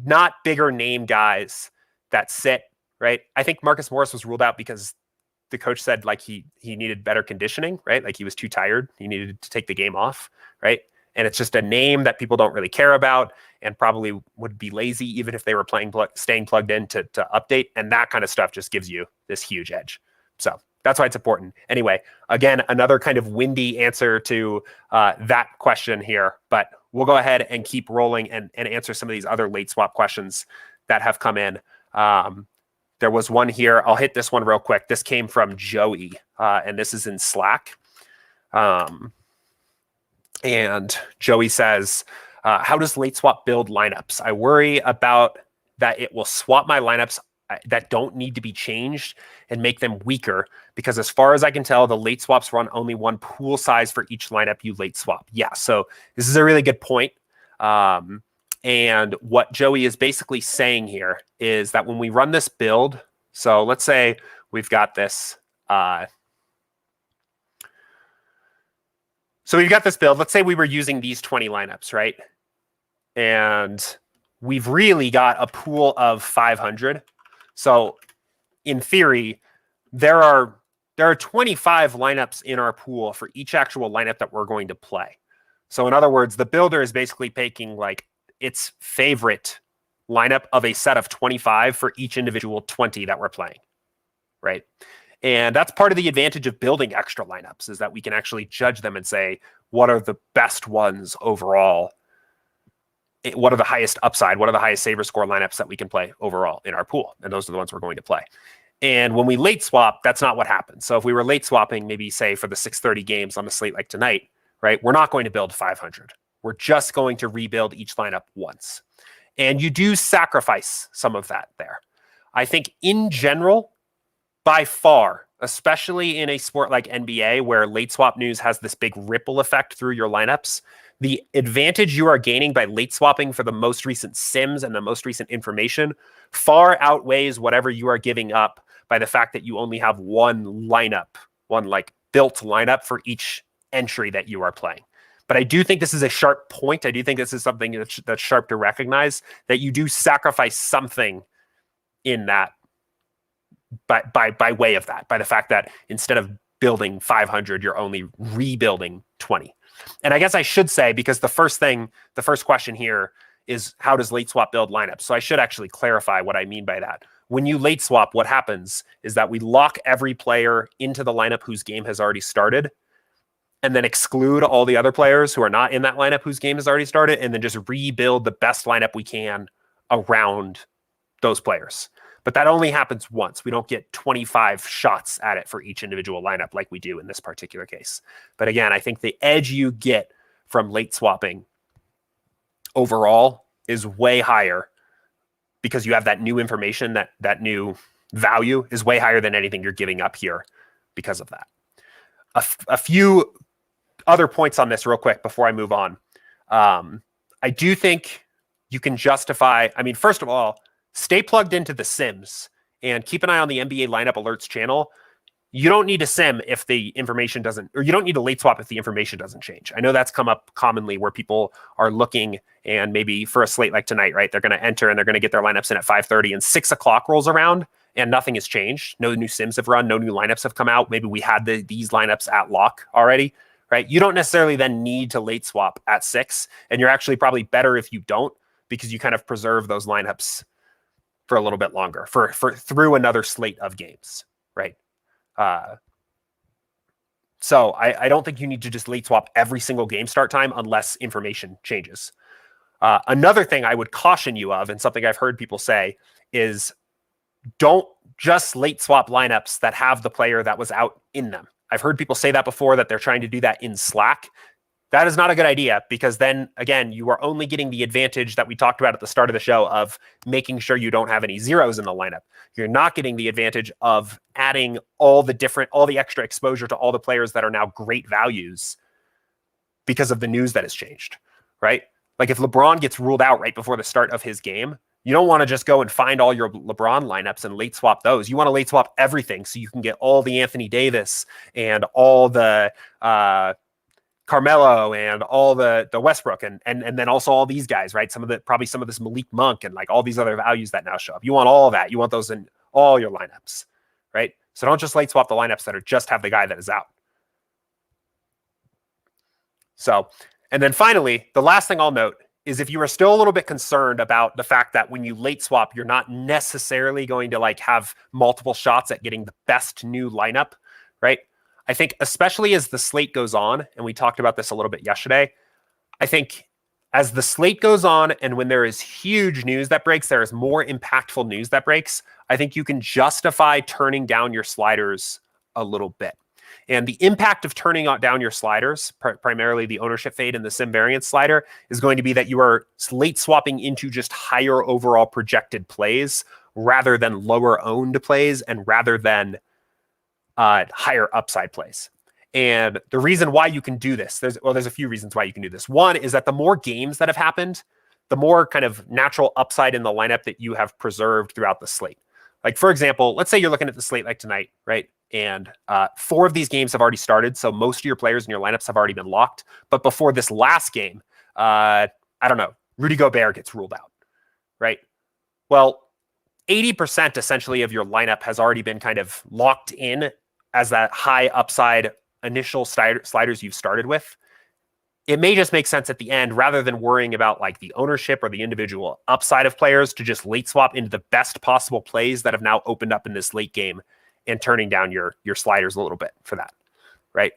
not bigger name guys that sit, right? I think Marcus Morris was ruled out because the coach said he needed better conditioning, right? He was too tired. He needed to take the game off, right? And it's just a name that people don't really care about and probably would be lazy even if they were staying plugged in to update. And that kind of stuff just gives you this huge edge. So that's why it's important. Anyway, again, another kind of windy answer to that question here, but we'll go ahead and keep rolling and answer some of these other late swap questions that have come in. There was one here. I'll hit this one real quick. This came from Joey, and this is in Slack. And Joey says, how does late swap build lineups? I worry about that it will swap my lineups that don't need to be changed and make them weaker, because as far as I can tell, the late swaps run only one pool size for each lineup you late swap. Yeah, so this is a really good point. And what Joey is basically saying here is that when we run this build, so let's say we've got this. So we've got this build. Let's say we were using these 20 lineups, right? And we've really got a pool of 500. So in theory, there are 25 lineups in our pool for each actual lineup that we're going to play. So in other words, the builder is basically picking like its favorite lineup of a set of 25 for each individual 20 that we're playing, right? And that's part of the advantage of building extra lineups, is that we can actually judge them and say, what are the best ones overall? What are the highest upside? What are the highest saver score lineups that we can play overall in our pool? And those are the ones we're going to play. And when we late swap, that's not what happens. So if we were late swapping, maybe say for the 6:30 games on a slate like tonight, right? We're not going to build 500. We're just going to rebuild each lineup once. And you do sacrifice some of that there. I think in general, by far, especially in a sport like NBA, where late swap news has this big ripple effect through your lineups, the advantage you are gaining by late swapping for the most recent sims and the most recent information far outweighs whatever you are giving up by the fact that you only have one lineup, one like built lineup for each entry that you are playing. But I do think this is a sharp point. I do think this is something that's sharp to recognize, that you do sacrifice something in that by way of that, by the fact that instead of building 500, you're only rebuilding 20. And I guess I should say, because the first question here is, how does late swap build lineups? So I should actually clarify what I mean by that. When you late swap, what happens is that we lock every player into the lineup whose game has already started, and then exclude all the other players who are not in that lineup whose game has already started, and then just rebuild the best lineup we can around those players. But that only happens once. We don't get 25 shots at it for each individual lineup like we do in this particular case. But again, I think the edge you get from late swapping overall is way higher, because you have that new information, that new value is way higher than anything you're giving up here because of that. A few other points on this real quick before I move on. I do think you can justify, I mean, first of all, stay plugged into the sims and keep an eye on the NBA lineup alerts channel. You don't need to sim if the information doesn't, or you don't need to late swap if the information doesn't change. I know that's come up commonly where people are looking, and maybe for a slate like tonight, right? They're going to enter and they're going to get their lineups in at 5:30, and 6 o'clock rolls around and nothing has changed. No new sims have run, no new lineups have come out. Maybe we had these lineups at lock already, right? You don't necessarily then need to late swap at 6, and you're actually probably better if you don't, because you kind of preserve those lineups for a little bit longer, for through another slate of games, right? So I don't think you need to just late swap every single game start time unless information changes. Another thing I would caution you of, and something I've heard people say, is don't just late swap lineups that have the player that was out in them. I've heard people say that before, that they're trying to do that in Slack. That is not a good idea, because then, again, you are only getting the advantage that we talked about at the start of the show of making sure you don't have any zeros in the lineup. You're not getting the advantage of adding all the extra exposure to all the players that are now great values because of the news that has changed, right? Like if LeBron gets ruled out right before the start of his game, you don't want to just go and find all your LeBron lineups and late swap those. You want to late swap everything so you can get all the Anthony Davis and all the Carmelo and all the Westbrook and then also all these guys, right? Probably some of this Malik Monk and like all these other values that now show up. You want all of that. You want those in all your lineups, right? So don't just late swap the lineups that just have the guy that is out. So, and then finally, the last thing I'll note is, if you are still a little bit concerned about the fact that when you late swap, you're not necessarily going to like have multiple shots at getting the best new lineup, right? I think especially as the slate goes on, and we talked about this a little bit yesterday, I think as the slate goes on and when there is huge news that breaks, there is more impactful news that breaks, I think you can justify turning down your sliders a little bit. And the impact of turning down your sliders, primarily the ownership fade and the sim variance slider, is going to be that you are late swapping into just higher overall projected plays rather than lower owned plays and rather than higher upside plays. And the reason why you can do this, there's a few reasons why you can do this. One is that the more games that have happened, the more kind of natural upside in the lineup that you have preserved throughout the slate. Like, for example, let's say you're looking at the slate like tonight, right? And 4 of these games have already started. So most of your players in your lineups have already been locked. But before this last game, I don't know, Rudy Gobert gets ruled out, right? Well, 80% essentially of your lineup has already been kind of locked in as that high upside initial sliders you've started with. It may just make sense at the end, rather than worrying about like the ownership or the individual upside of players, to just late swap into the best possible plays that have now opened up in this late game and turning down your sliders a little bit for that, right?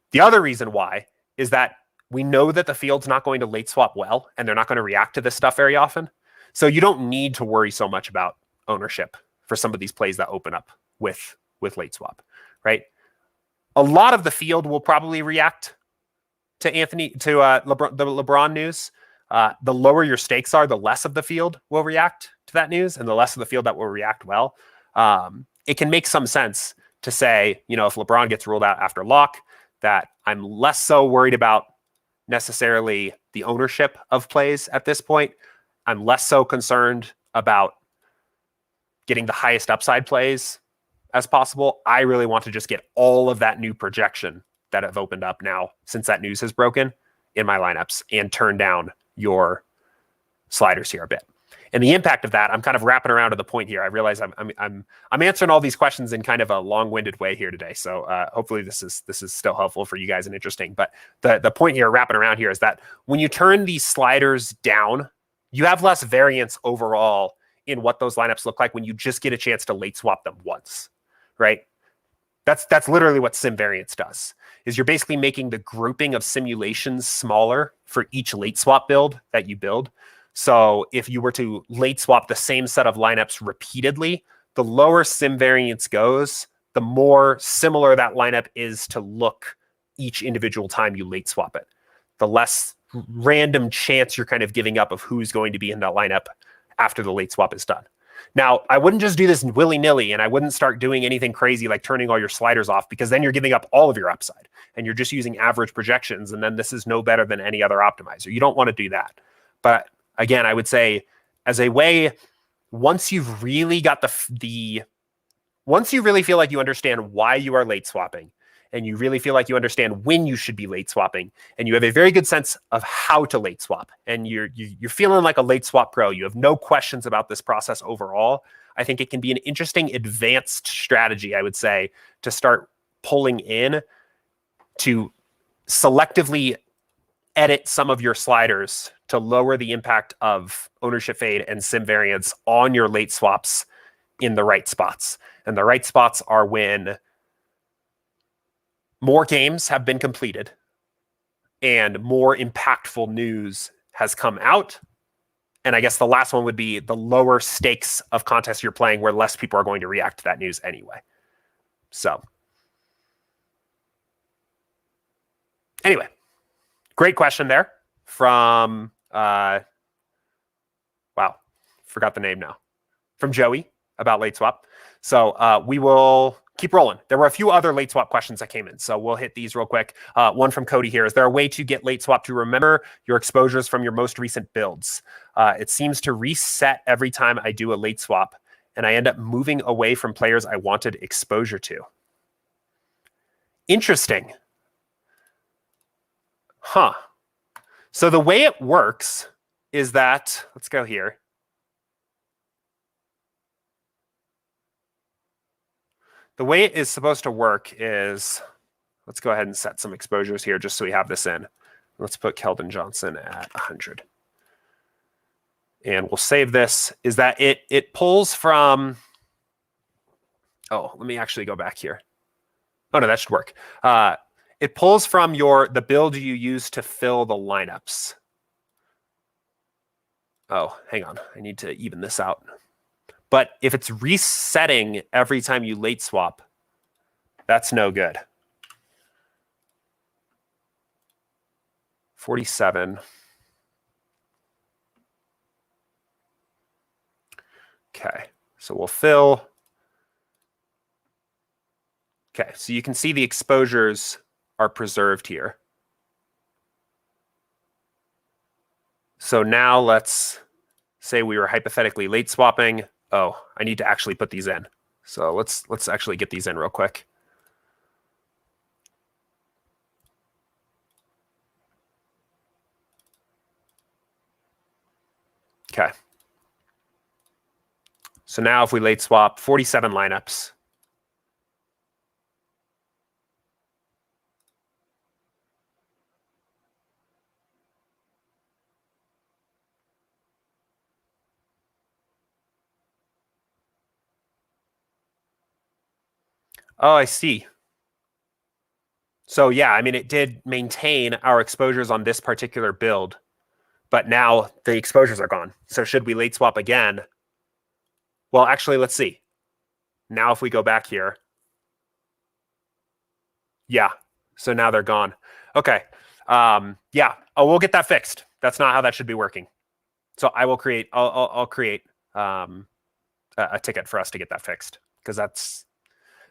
The other reason why is that we know that the field's not going to late swap well, and they're not going to react to this stuff very often. So you don't need to worry so much about ownership for some of these plays that open up with late swap, right? A lot of the field will probably react to LeBron, the LeBron news. The lower your stakes are, the less of the field will react to that news, and the less of the field that will react well. It can make some sense to say, you know, if LeBron gets ruled out after lock, that I'm less so worried about necessarily the ownership of plays at this point. I'm less so concerned about getting the highest upside plays as possible. I really want to just get all of that new projection that have opened up now since that news has broken in my lineups and turn down your sliders here a bit. And the impact of that, I'm kind of wrapping around to the point here. I realize I'm answering all these questions in kind of a long-winded way here today. So hopefully this is still helpful for you guys and interesting. But the point here, wrapping around here, is that when you turn these sliders down, you have less variance overall in what those lineups look like when you just get a chance to late swap them once, right? That's literally what sim variance does, is you're basically making the grouping of simulations smaller for each late swap build that you build. So if you were to late swap the same set of lineups repeatedly, the lower sim variance goes, the more similar that lineup is to look each individual time you late swap it. The less random chance you're kind of giving up of who's going to be in that lineup after the late swap is done. Now, I wouldn't just do this willy-nilly, and I wouldn't start doing anything crazy like turning all your sliders off, because then you're giving up all of your upside and you're just using average projections, and then this is no better than any other optimizer. You don't want to do that. But again, I would say as a way, once you've really got once you really feel like you understand why you are late swapping, and you really feel like you understand when you should be late swapping, and you have a very good sense of how to late swap, and you're feeling like a late swap pro, you have no questions about this process overall, I think it can be an interesting advanced strategy, I would say, to start pulling in to selectively edit some of your sliders to lower the impact of ownership fade and sim variance on your late swaps in the right spots. And the right spots are when more games have been completed and more impactful news has come out. And I guess the last one would be the lower stakes of contests you're playing, where less people are going to react to that news anyway. So anyway, great question there from, wow, forgot the name now, from Joey about late swap. So we will keep rolling. There were a few other late swap questions that came in, so we'll hit these real quick. One from Cody here. Is there a way to get late swap to remember your exposures from your most recent builds? It seems to reset every time I do a late swap, and I end up moving away from players I wanted exposure to. Interesting. Huh. So the way it works is that, let's go here. The way it is supposed to work is, let's go ahead and set some exposures here just so we have this in. Let's put Keldon Johnson at 100. And we'll save this, is that it pulls from, oh, let me actually go back here. Oh no, that should work. It pulls from the build you use to fill the lineups. Oh, hang on. I need to even this out. But if it's resetting every time you late swap, that's no good. 47. Okay, so we'll fill. Okay, so you can see the exposures are preserved here. So now let's say we were hypothetically late swapping. Oh, I need to actually put these in. So let's actually get these in real quick. Okay. So now if we late swap 47 lineups. Oh, I see. So yeah, I mean, it did maintain our exposures on this particular build, but now the exposures are gone. So should we late swap again? Well, actually, let's see. Now if we go back here, yeah. So now they're gone. Okay. Yeah. Oh, we'll get that fixed. That's not how that should be working. So I will create. I'll create a ticket for us to get that fixed, because that's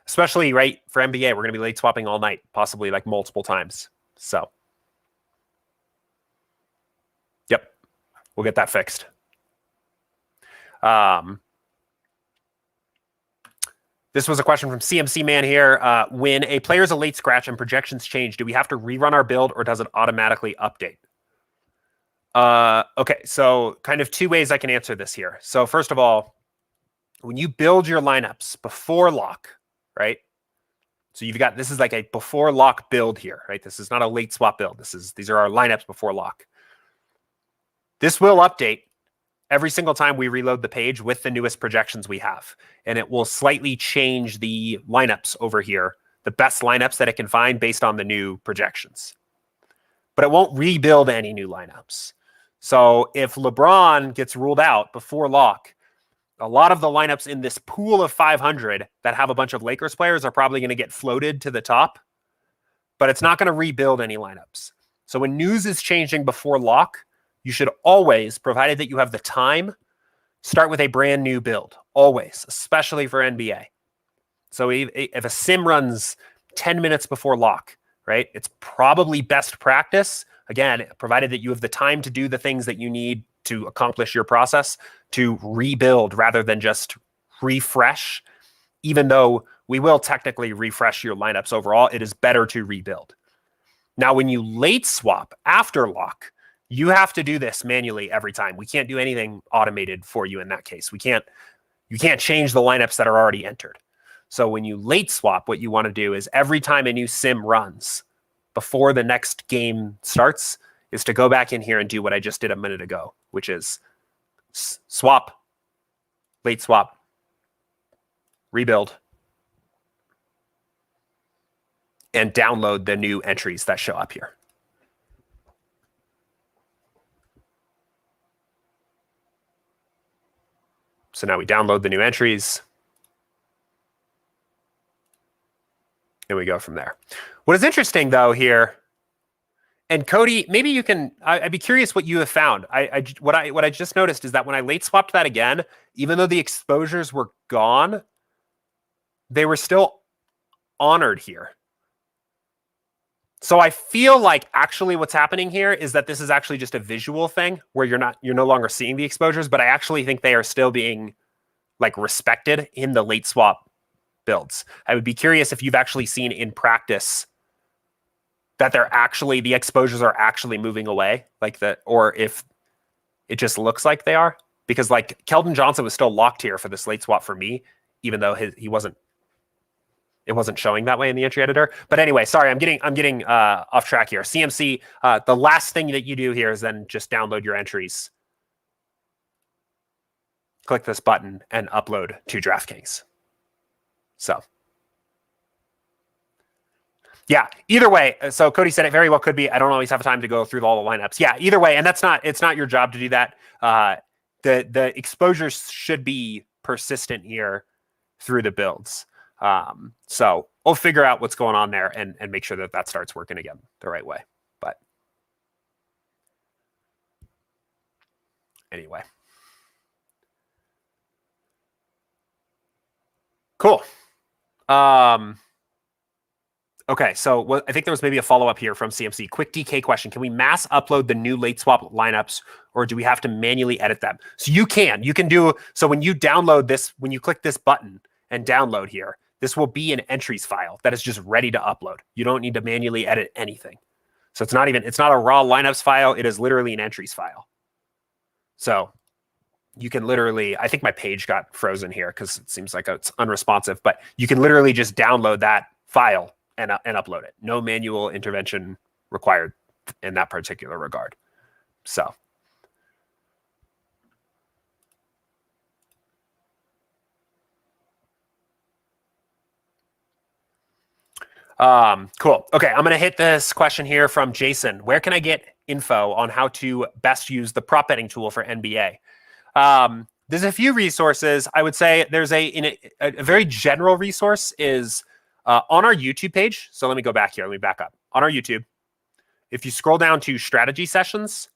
especially right for NBA. We're going to be late swapping all night, possibly like multiple times. So, yep, we'll get that fixed. This was a question from CMC Man here. When a player's a late scratch and projections change, do we have to rerun our build, or does it automatically update? Okay, so kind of two ways I can answer this here. So first of all, when you build your lineups before lock, right? So you've got, this is like a before lock build here, right? This is not a late swap build. These are our lineups before lock. This will update every single time we reload the page with the newest projections we have. And it will slightly change the lineups over here, the best lineups that it can find based on the new projections. But it won't rebuild any new lineups. So if LeBron gets ruled out before lock, a lot of the lineups in this pool of 500 that have a bunch of Lakers players are probably going to get floated to the top, but it's not going to rebuild any lineups. So when news is changing before lock, you should always, provided that you have the time, start with a brand new build. Always, especially for NBA. So if a sim runs 10 minutes before lock, right, it's probably best practice, again, provided that you have the time to do the things that you need to accomplish your process, to rebuild rather than just refresh. Even though we will technically refresh your lineups overall, it is better to rebuild. Now, when you late swap after lock, you have to do this manually every time. We can't do anything automated for you in that case. You can't change the lineups that are already entered. So when you late swap, what you want to do is every time a new sim runs before the next game starts is to go back in here and do what I just did a minute ago, which is swap, late swap, rebuild, and download the new entries that show up here. So now we download the new entries. And we go from there. What is interesting, though, here, and Cody, maybe you can, I'd be curious what you have found. What I just noticed is that when I late swapped that again, even though the exposures were gone, they were still honored here. So I feel like actually what's happening here is that this is actually just a visual thing where you're no longer seeing the exposures, but I actually think they are still being like respected in the late swap builds. I would be curious if you've actually seen in practice that the exposures are actually moving away, like that, or if it just looks like they are. Because like Keldon Johnson was still locked here for this late swap for me, even though it wasn't showing that way in the entry editor. But anyway, sorry, I'm getting off track here. CMC, the last thing that you do here is then just download your entries. Click this button and upload to DraftKings. So Yeah, either way. So Cody said it very well could be. I don't always have time to go through all the lineups. Yeah, either way, and it's not your job to do that. The exposures should be persistent here through the builds. So we'll figure out what's going on there and make sure that starts working again the right way. But anyway. Cool. Okay, so I think there was maybe a follow-up here from CMC. Quick DK question. Can we mass upload the new late swap lineups, or do we have to manually edit them? So you can do, so when you download this, when you click this button and download here, this will be an entries file that is just ready to upload. You don't need to manually edit anything. So it's not a raw lineups file. It is literally an entries file. So you can literally, I think my page got frozen here because it seems like it's unresponsive, but you can literally just download that file and upload it. No manual intervention required in that particular regard. So. Cool. Okay, I'm going to hit this question here from Jason. Where can I get info on how to best use the prop betting tool for NBA? There's a few resources. I would say there's a very general resource is on our YouTube page. So let me go back here. Let me back up. On our YouTube, if you scroll down to strategy sessions,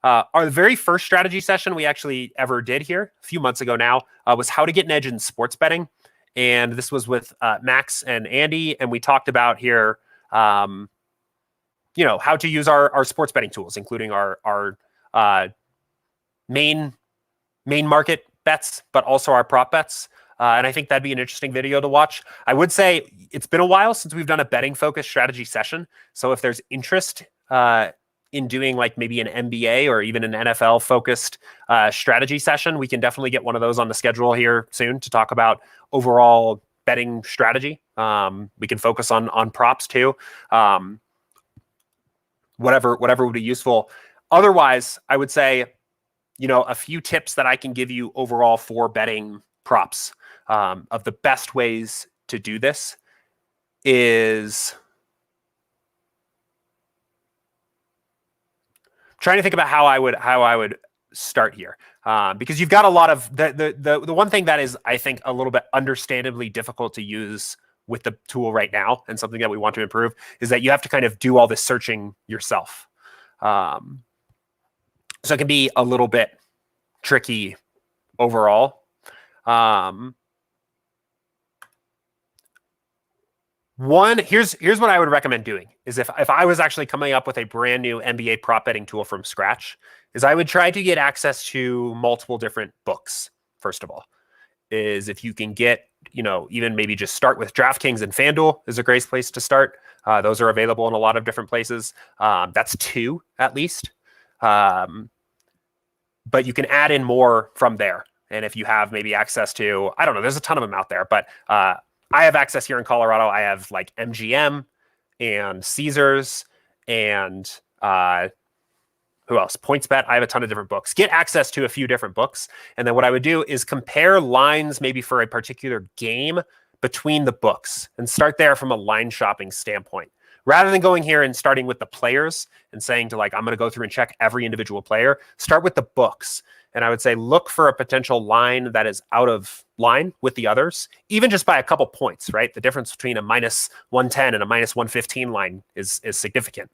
our very first strategy session we actually ever did here a few months ago now was how to get an edge in sports betting. And this was with Max and Andy. And we talked about here, how to use our sports betting tools, including our main market bets, but also our prop bets. And I think that'd be an interesting video to watch. I would say it's been a while since we've done a betting focused strategy session. So if there's interest in doing like maybe an NBA or even an NFL focused strategy session, we can definitely get one of those on the schedule here soon to talk about overall betting strategy. We can focus on props too. Whatever would be useful. Otherwise, I would say, a few tips that I can give you overall for betting props. Of the best ways to do this is trying to think about how I would start here, because you've got a lot of the one thing that is, I think, a little bit understandably difficult to use with the tool right now, and something that we want to improve is that you have to kind of do all this searching yourself. So it can be a little bit tricky overall. Here's what I would recommend doing is if I was actually coming up with a brand new NBA prop betting tool from scratch, is I would try to get access to multiple different books. First of all, is if you can get, even maybe just start with DraftKings and FanDuel is a great place to start. Those are available in a lot of different places. That's 2 at least. But you can add in more from there. And if you have maybe access to, I don't know, there's a ton of them out there, but I have access here in Colorado. I have like MGM and Caesars and who else? PointsBet. I have a ton of different books. Get access to a few different books. And then what I would do is compare lines maybe for a particular game between the books and start there from a line shopping standpoint. Rather than going here and starting with the players and saying to I'm going to go through and check every individual player, start with the books. And I would say, look for a potential line that is out of line with the others, even just by a couple points, right? The difference between a minus 110 and a minus 115 line is significant,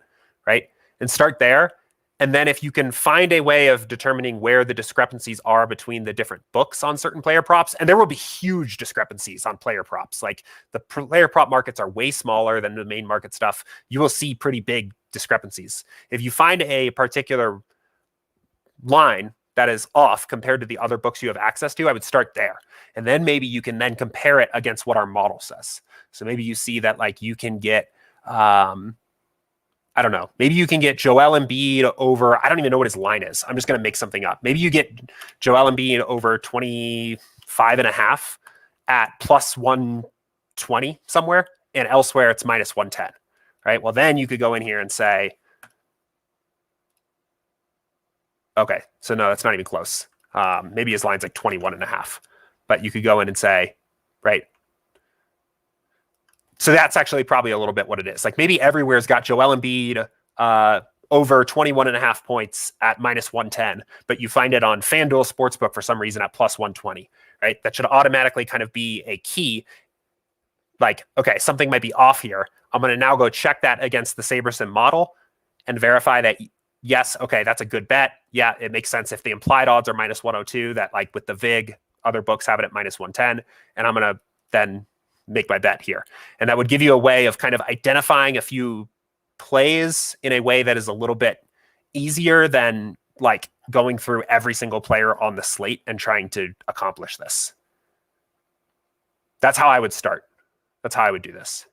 right? And start there. And then if you can find a way of determining where the discrepancies are between the different books on certain player props, and there will be huge discrepancies on player props. Like the player prop markets are way smaller than the main market stuff. You will see pretty big discrepancies. If you find a particular line that is off compared to the other books you have access to, I would start there. And then maybe you can then compare it against what our model says. So maybe you see that you can get, I don't know, maybe you can get Joel Embiid over, I don't even know what his line is. I'm just going to make something up. Maybe you get Joel Embiid over 25.5 at plus 120 somewhere, and elsewhere it's minus 110, right? Well, then you could go in here and say, okay, so no, that's not even close. Maybe his line's like 21.5, but you could go in and say, right, So that's actually probably a little bit what it is. Like maybe everywhere's got Joel Embiid over 21.5 points at -110, but you find it on FanDuel Sportsbook for some reason at +120, right? That should automatically kind of be a key. Like, okay, something might be off here. I'm going to now go check that against the SaberSim model and verify that, yes, okay, that's a good bet. Yeah, it makes sense if the implied odds are -102, that like with the VIG, other books have it at -110, and I'm going to then make my bet here. And that would give you a way of kind of identifying a few plays in a way that is a little bit easier than like going through every single player on the slate and trying to accomplish this. That's how I would start. That's how I would do this.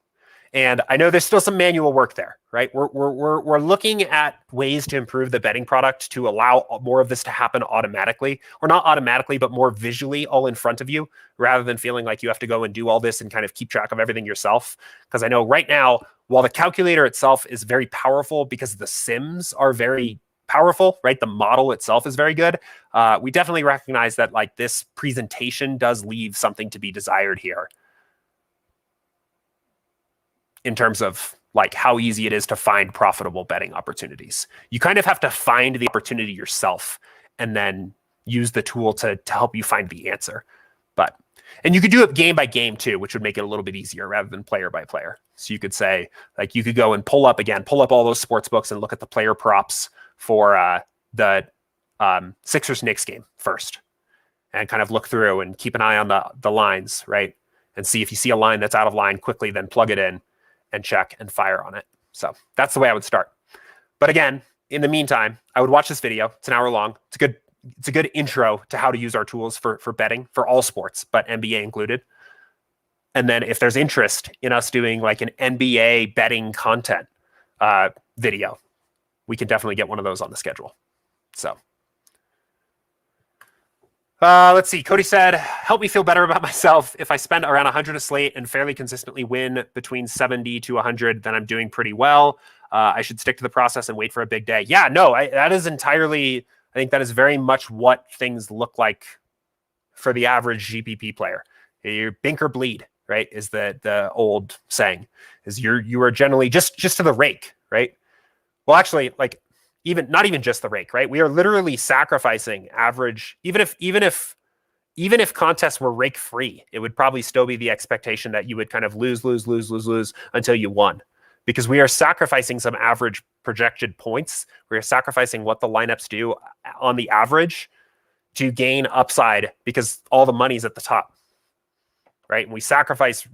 And I know there's still some manual work there, right? We're looking at ways to improve the betting product to allow more of this to happen automatically, or not automatically, but more visually all in front of you, rather than feeling like you have to go and do all this and kind of keep track of everything yourself. Because I know right now, while the calculator itself is very powerful because the sims are very powerful, right? The model itself is very good. We definitely recognize that like this presentation does leave something to be desired here, in terms of like how easy it is to find profitable betting opportunities. You kind of have to find the opportunity yourself and then use the tool to help you find the answer. And you could do it game by game too, which would make it a little bit easier rather than player by player. So you could say, like, you could go and pull up all those sports books and look at the player props for the Sixers-Knicks game first, and kind of look through and keep an eye on the lines, right? And see if you see a line that's out of line, quickly then plug it in and check and fire on it. So that's the way I would start. But again, in the meantime, I would watch this video. It's an hour long. It's a good intro to how to use our tools for betting for all sports, but NBA included. And then if there's interest in us doing like an NBA betting content video, we can definitely get one of those on the schedule. So let's see. Cody said, help me feel better about myself. If I spend around 100 a slate and fairly consistently win between 70 to 100, then I'm doing pretty well. I should stick to the process and wait for a big day. Yeah, no, that is entirely, I think that is very much what things look like for the average GPP player. You bink or bleed, right? Is the old saying. Is you are generally just to the rake, right? Well, actually, like not even just the rake, right? We are literally sacrificing average. Even if contests were rake free, it would probably still be the expectation that you would kind of lose until you won, because we are sacrificing some average projected points. We are sacrificing what the lineups do on the average to gain upside, because all the money's at the top, right? And we sacrifice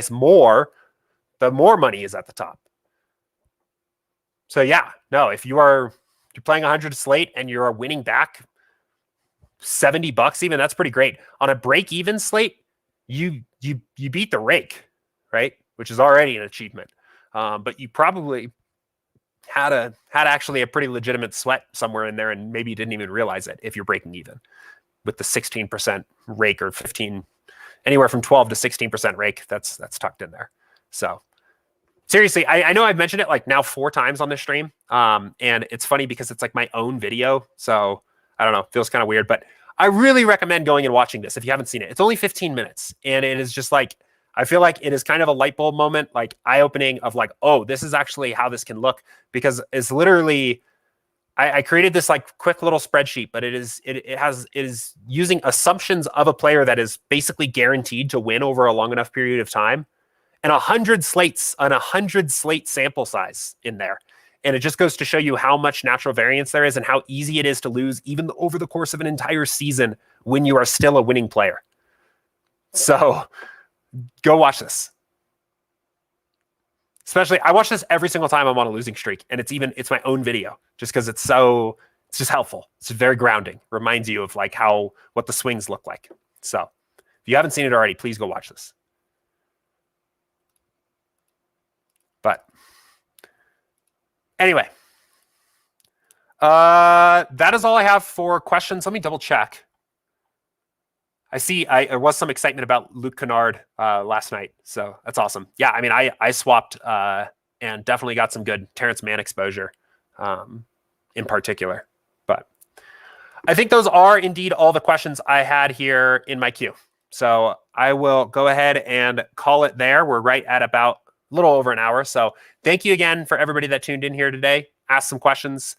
more, the more money is at the top. So yeah, no, if you're playing 100 slate and you're winning back $70 even, that's pretty great. On a break-even slate, you beat the rake, right? Which is already an achievement. But you probably had actually a pretty legitimate sweat somewhere in there, and maybe you didn't even realize it if you're breaking even with the 16% rake, or 15, anywhere from 12 to 16% rake. That's tucked in there. So seriously, I know I've mentioned it like now 4 times on this stream. And it's funny because it's like my own video. So I don't know, feels kind of weird, but I really recommend going and watching this if you haven't seen it. It's only 15 minutes, and it is just like, I feel like it is kind of a light bulb moment, like eye-opening of like, oh, this is actually how this can look, because it's literally, I created this like quick little spreadsheet, but it is using assumptions of a player that is basically guaranteed to win over a long enough period of time, and 100 slates on 100 slate sample size in there. And it just goes to show you how much natural variance there is and how easy it is to lose even over the course of an entire season when you are still a winning player. So go watch this. Especially, I watch this every single time I'm on a losing streak, and it's my own video, just because it's just helpful. It's very grounding. Reminds you of like what the swings look like. So if you haven't seen it already, please go watch this. But anyway, that is all I have for questions. Let me double check. I see there was some excitement about Luke Kennard last night, so that's awesome. Yeah, I mean, I swapped and definitely got some good Terrence Mann exposure in particular. But I think those are indeed all the questions I had here in my queue. So I will go ahead and call it there. We're right at about a little over an hour. So thank you again for everybody that tuned in here today. Asked some questions,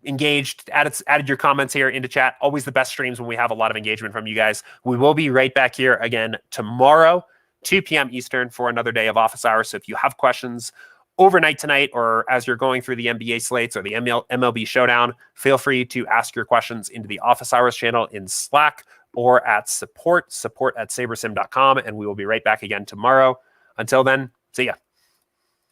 engaged, added your comments here into chat. Always the best streams when we have a lot of engagement from you guys. We will be right back here again tomorrow, 2 p.m. Eastern, for another day of office hours. So if you have questions overnight tonight, or as you're going through the NBA slates or the MLB showdown, feel free to ask your questions into the office hours channel in Slack or at support at sabersim.com. And we will be right back again tomorrow. Until then, see ya.